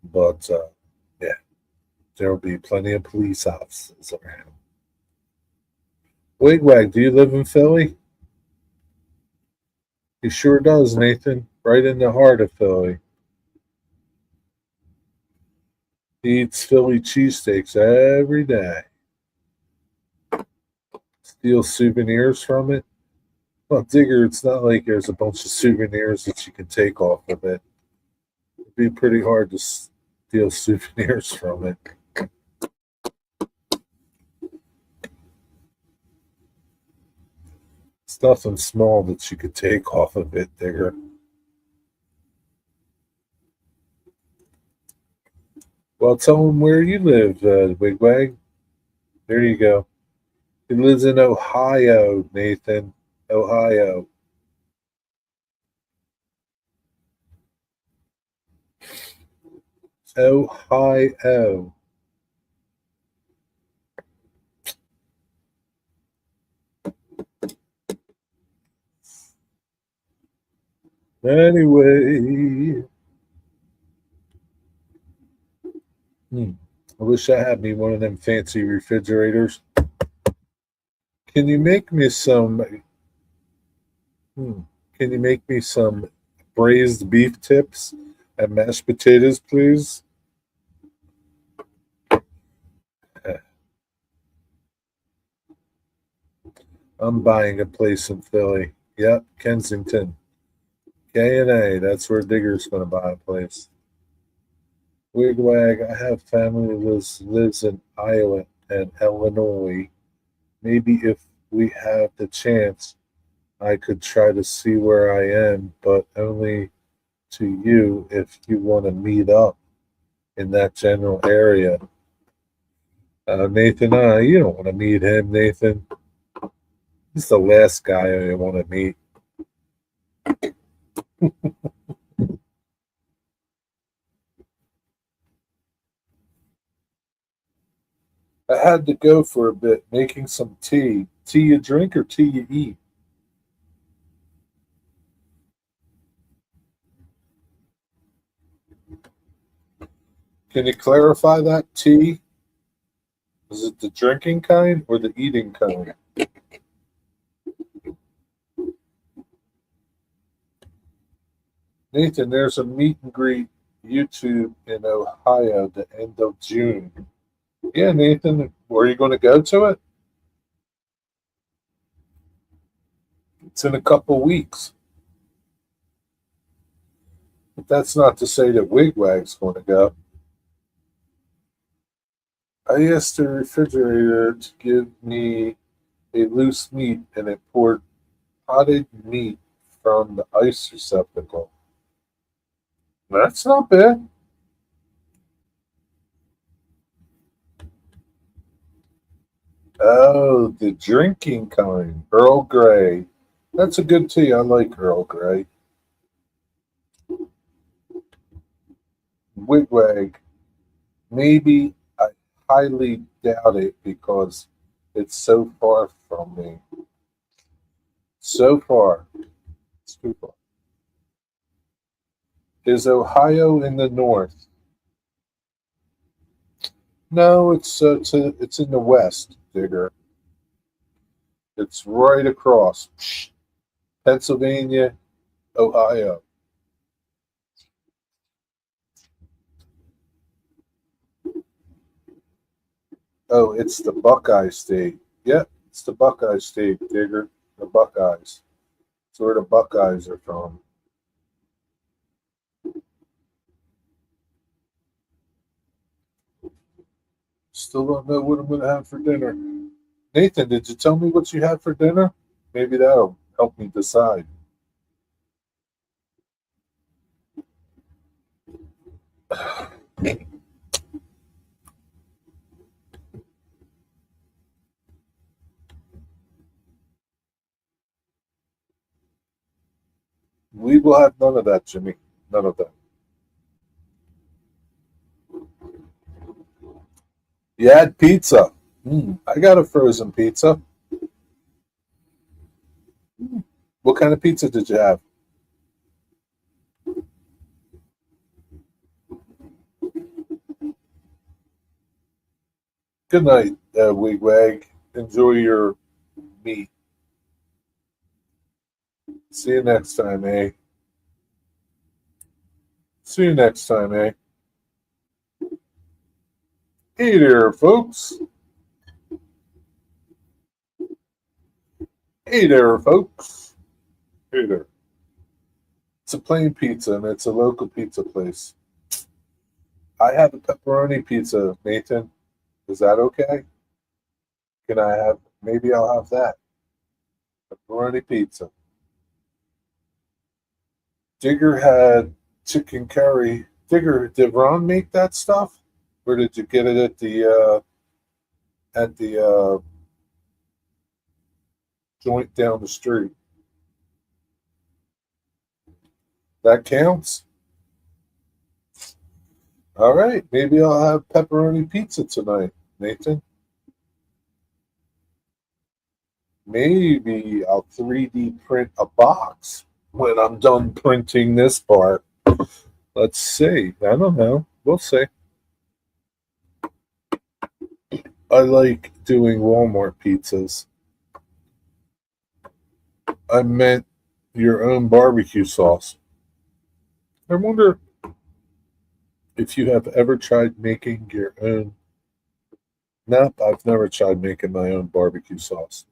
But yeah, there will be plenty of police officers around. Wigwag, do you live in Philly? He sure does, Nathan. Right in the heart of Philly. He eats Philly cheesesteaks every day. Steals souvenirs from it. Well, Digger, it's not like there's a bunch of souvenirs that you can take off of it. It'd be pretty hard to steal souvenirs from it. It's nothing small that you could take off of it, Digger. Well, tell him where you live, Wigwag. There you go. He lives in Ohio, Nathan. Ohio. Ohio. Anyway. I wish I had me one of them fancy refrigerators. Can you make me some? Can you make me some braised beef tips and mashed potatoes, please? I'm buying a place in Philly. Yep, Kensington. K&A. That's where Digger's going to buy a place. Wigwag. I have family lives in Iowa and Illinois. Maybe if we have the chance, I could try to see where I am, but only to you if you want to meet up in that general area. Nathan, you don't want to meet him, Nathan. He's the last guy I want to meet. I had to go for a bit making some tea. Tea you drink or tea you eat? Can you clarify that? Tea? Is it the drinking kind or the eating kind? Nathan, there's a meet and greet YouTube in Ohio the end of June. Yeah, Nathan, were you going to go to it? It's in a couple weeks. But that's not to say that Wigwag's going to go. I asked the refrigerator to give me a loose meat and it poured potted meat from the ice receptacle. That's not bad. Oh, the drinking kind. Earl Grey. That's a good tea. I like Earl Grey. Wigwag. Maybe I highly doubt it because it's so far from me. So far. It's too far. Is Ohio in the north? No, it's in the west, Digger. It's right across. Pennsylvania, Ohio. Oh, it's the Buckeye State. Yep, it's the Buckeye steak, Digger. The Buckeyes. It's where the Buckeyes are from. Still don't know what I'm going to have for dinner. Nathan, did you tell me what you had for dinner? Maybe that'll help me decide. We will have none of that, Jimmy. None of that. You had pizza. I got a frozen pizza. What kind of pizza did you have? Good night, Wigwag. Enjoy your meat. See you next time, eh? See you next time, eh? Hey there, folks. Hey there, folks. Hey there. It's a plain pizza, and it's a local pizza place. I have a pepperoni pizza, Nathan. Is that okay? Can I have, maybe I'll have that. Pepperoni pizza. Digger had chicken curry. Digger, did Ron make that stuff? Or did you get it at the joint down the street? That counts? All right, maybe I'll have pepperoni pizza tonight, Nathan. Maybe I'll 3D print a box when I'm done printing this part. Let's see. I don't know. We'll see. I like doing Walmart pizzas. I meant your own barbecue sauce. I wonder if you have ever tried making your own. Nope, I've never tried making my own barbecue sauce.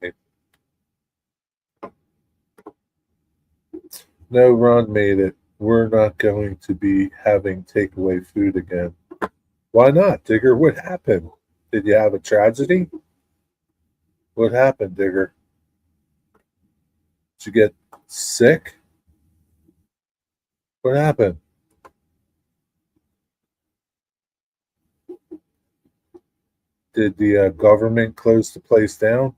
No, Ron made it. We're not going to be having takeaway food again. Why not, Digger? What happened? Did you have a tragedy? What happened, Digger? Did you get sick? What happened? Did the government close the place down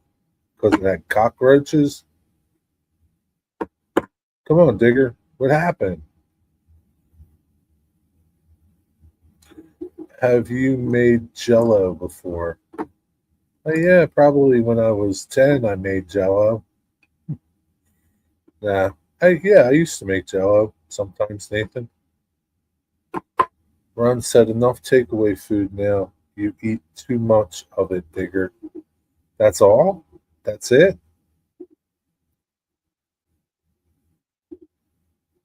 because it had cockroaches? Come on, Digger. What happened? Have you made Jello before? Yeah, probably when I was 10, I made Jello. Nah, I used to make Jello sometimes, Nathan. Ron said enough takeaway food now. You eat too much of it, Digger. That's all? That's it?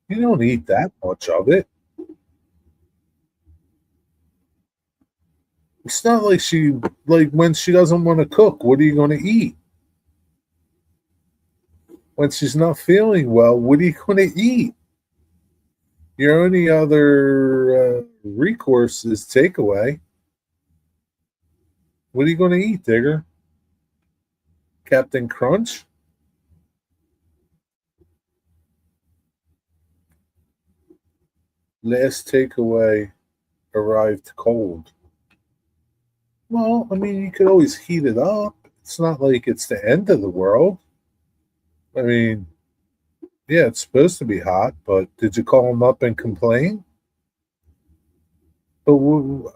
You don't eat that much of it. It's not like when she doesn't want to cook, what are you going to eat? When she's not feeling well, what are you going to eat? Your only other recourse is takeaway. What are you going to eat, Digger? Captain Crunch? Last takeaway arrived cold. Well, I mean, you could always heat it up. It's not like it's the end of the world. I mean, yeah, it's supposed to be hot, but did you call him up and complain? But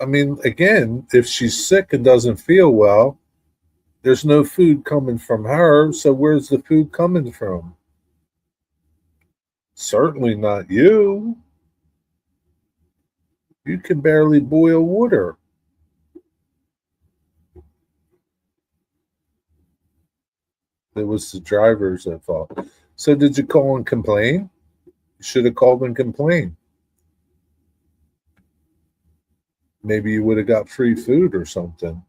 I mean, again, if she's sick and doesn't feel well, there's no food coming from her. So where's the food coming from? Certainly not you. You can barely boil water. It was the driver's fault. So did you call and complain? You should have called and complained. Maybe you would have got free food or something.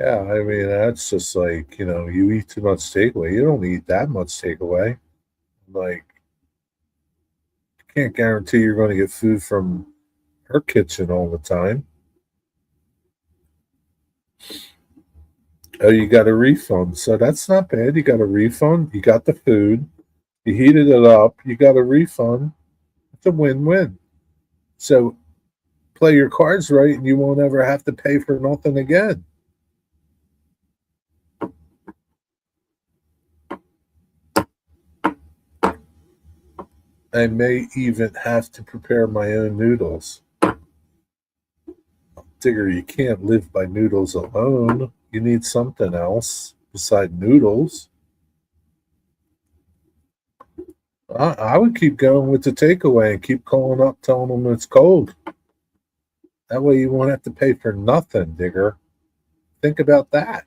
Yeah, I mean, that's just like, you eat too much takeaway. You don't eat that much takeaway. Like, you can't guarantee you're going to get food from her kitchen all the time. Oh, you got a refund. So that's not bad. You got a refund. You got the food. You heated it up. You got a refund. It's a win win. So play your cards right and you won't ever have to pay for nothing again. I may even have to prepare my own noodles. Digger, you can't live by noodles alone. You need something else beside noodles. I would keep going with the takeaway and keep calling up telling them it's cold. That way you won't have to pay for nothing, Digger. Think about that.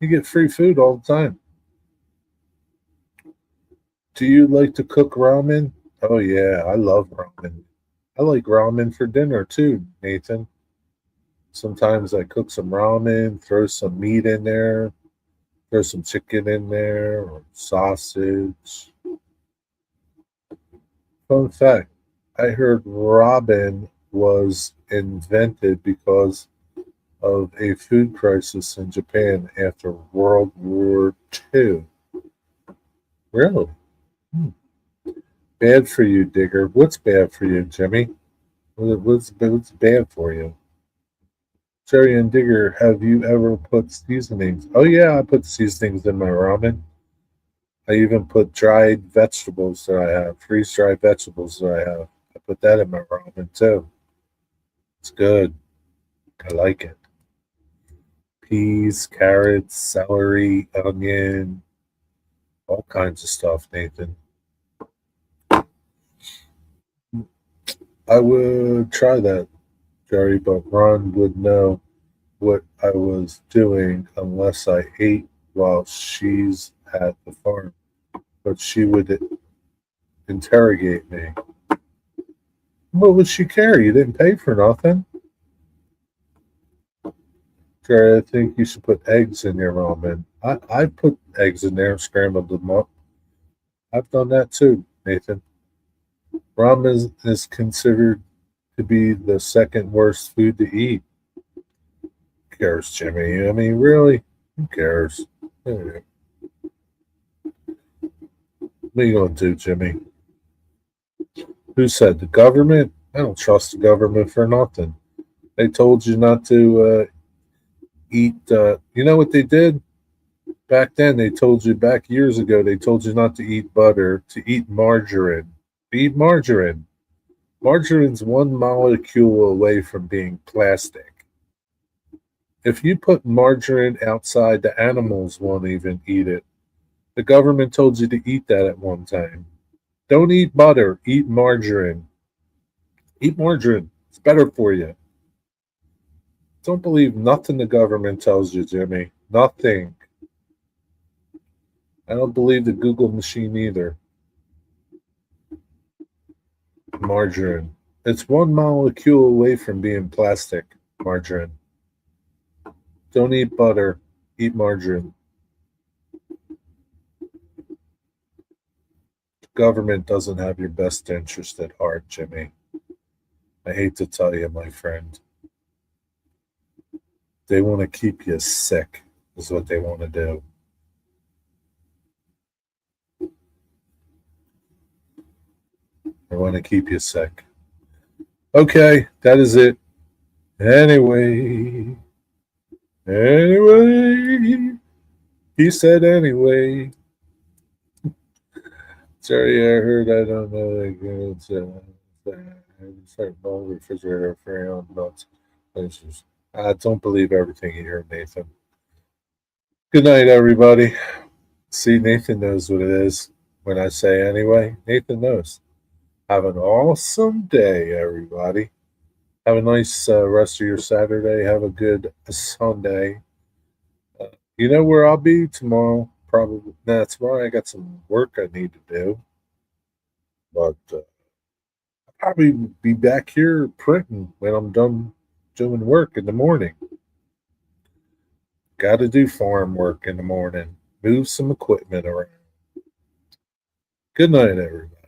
You get free food all the time. Do you like to cook ramen? Oh, yeah, I love ramen. I like ramen for dinner too, Nathan. Sometimes I cook some ramen, throw some meat in there, throw some chicken in there, or sausage. Fun fact, I heard ramen was invented because of a food crisis in Japan after World War II. Really? Hmm. Bad for you, Digger. What's bad for you, Jimmy? What's bad for you? Jerry and Digger, have you ever put seasonings? Oh, yeah, I put seasonings in my ramen. I even put dried vegetables that I have, freeze dried vegetables that I have. I put that in my ramen too. It's good. I like it. Peas, carrots, celery, onion, all kinds of stuff, Nathan. I would try that, Jerry, but Ron would know what I was doing unless I ate while she's at the farm. But she would interrogate me. What would she care? You didn't pay for nothing. Jerry, I think you should put eggs in your ramen. I put eggs in there and scrambled them up. I've done that too, Nathan. Ramen is considered to be the second worst food to eat. Who cares, Jimmy? I mean, really? Who cares? What are you going to do, Jimmy? Who said the government? I don't trust the government for nothing. They told you not to eat. You know what they did back then? They told you back years ago. They told you not to eat butter, to eat margarine. Eat margarine. Margarine's one molecule away from being plastic. If you put margarine outside, the animals won't even eat it. The government told you to eat that at one time. Don't eat butter, eat margarine. Eat margarine. It's better for you. Don't believe nothing the government tells you, Jimmy. Nothing. I don't believe the Google machine either. Margarine. It's one molecule away from being plastic. Margarine. Don't eat butter. Eat margarine. The government doesn't have your best interest at heart, Jimmy. I hate to tell you, my friend. They want to keep you sick, is what they want to do. They want to keep you sick. Okay, that is it. Anyway, he said anyway. Sorry, I heard I don't know start no refrigerator for your own nuts. I don't believe everything you hear, Nathan. Good night, everybody. See, Nathan knows what it is when I say anyway. Nathan knows. Have an awesome day, everybody. Have a nice rest of your Saturday. Have a good Sunday. Uh, you know where I'll be tomorrow? Probably. Nah, tomorrow I got some work I need to do. But I'll probably be back here printing when I'm done doing work in the morning. Got to do farm work in the morning, move some equipment around. Good night, everybody.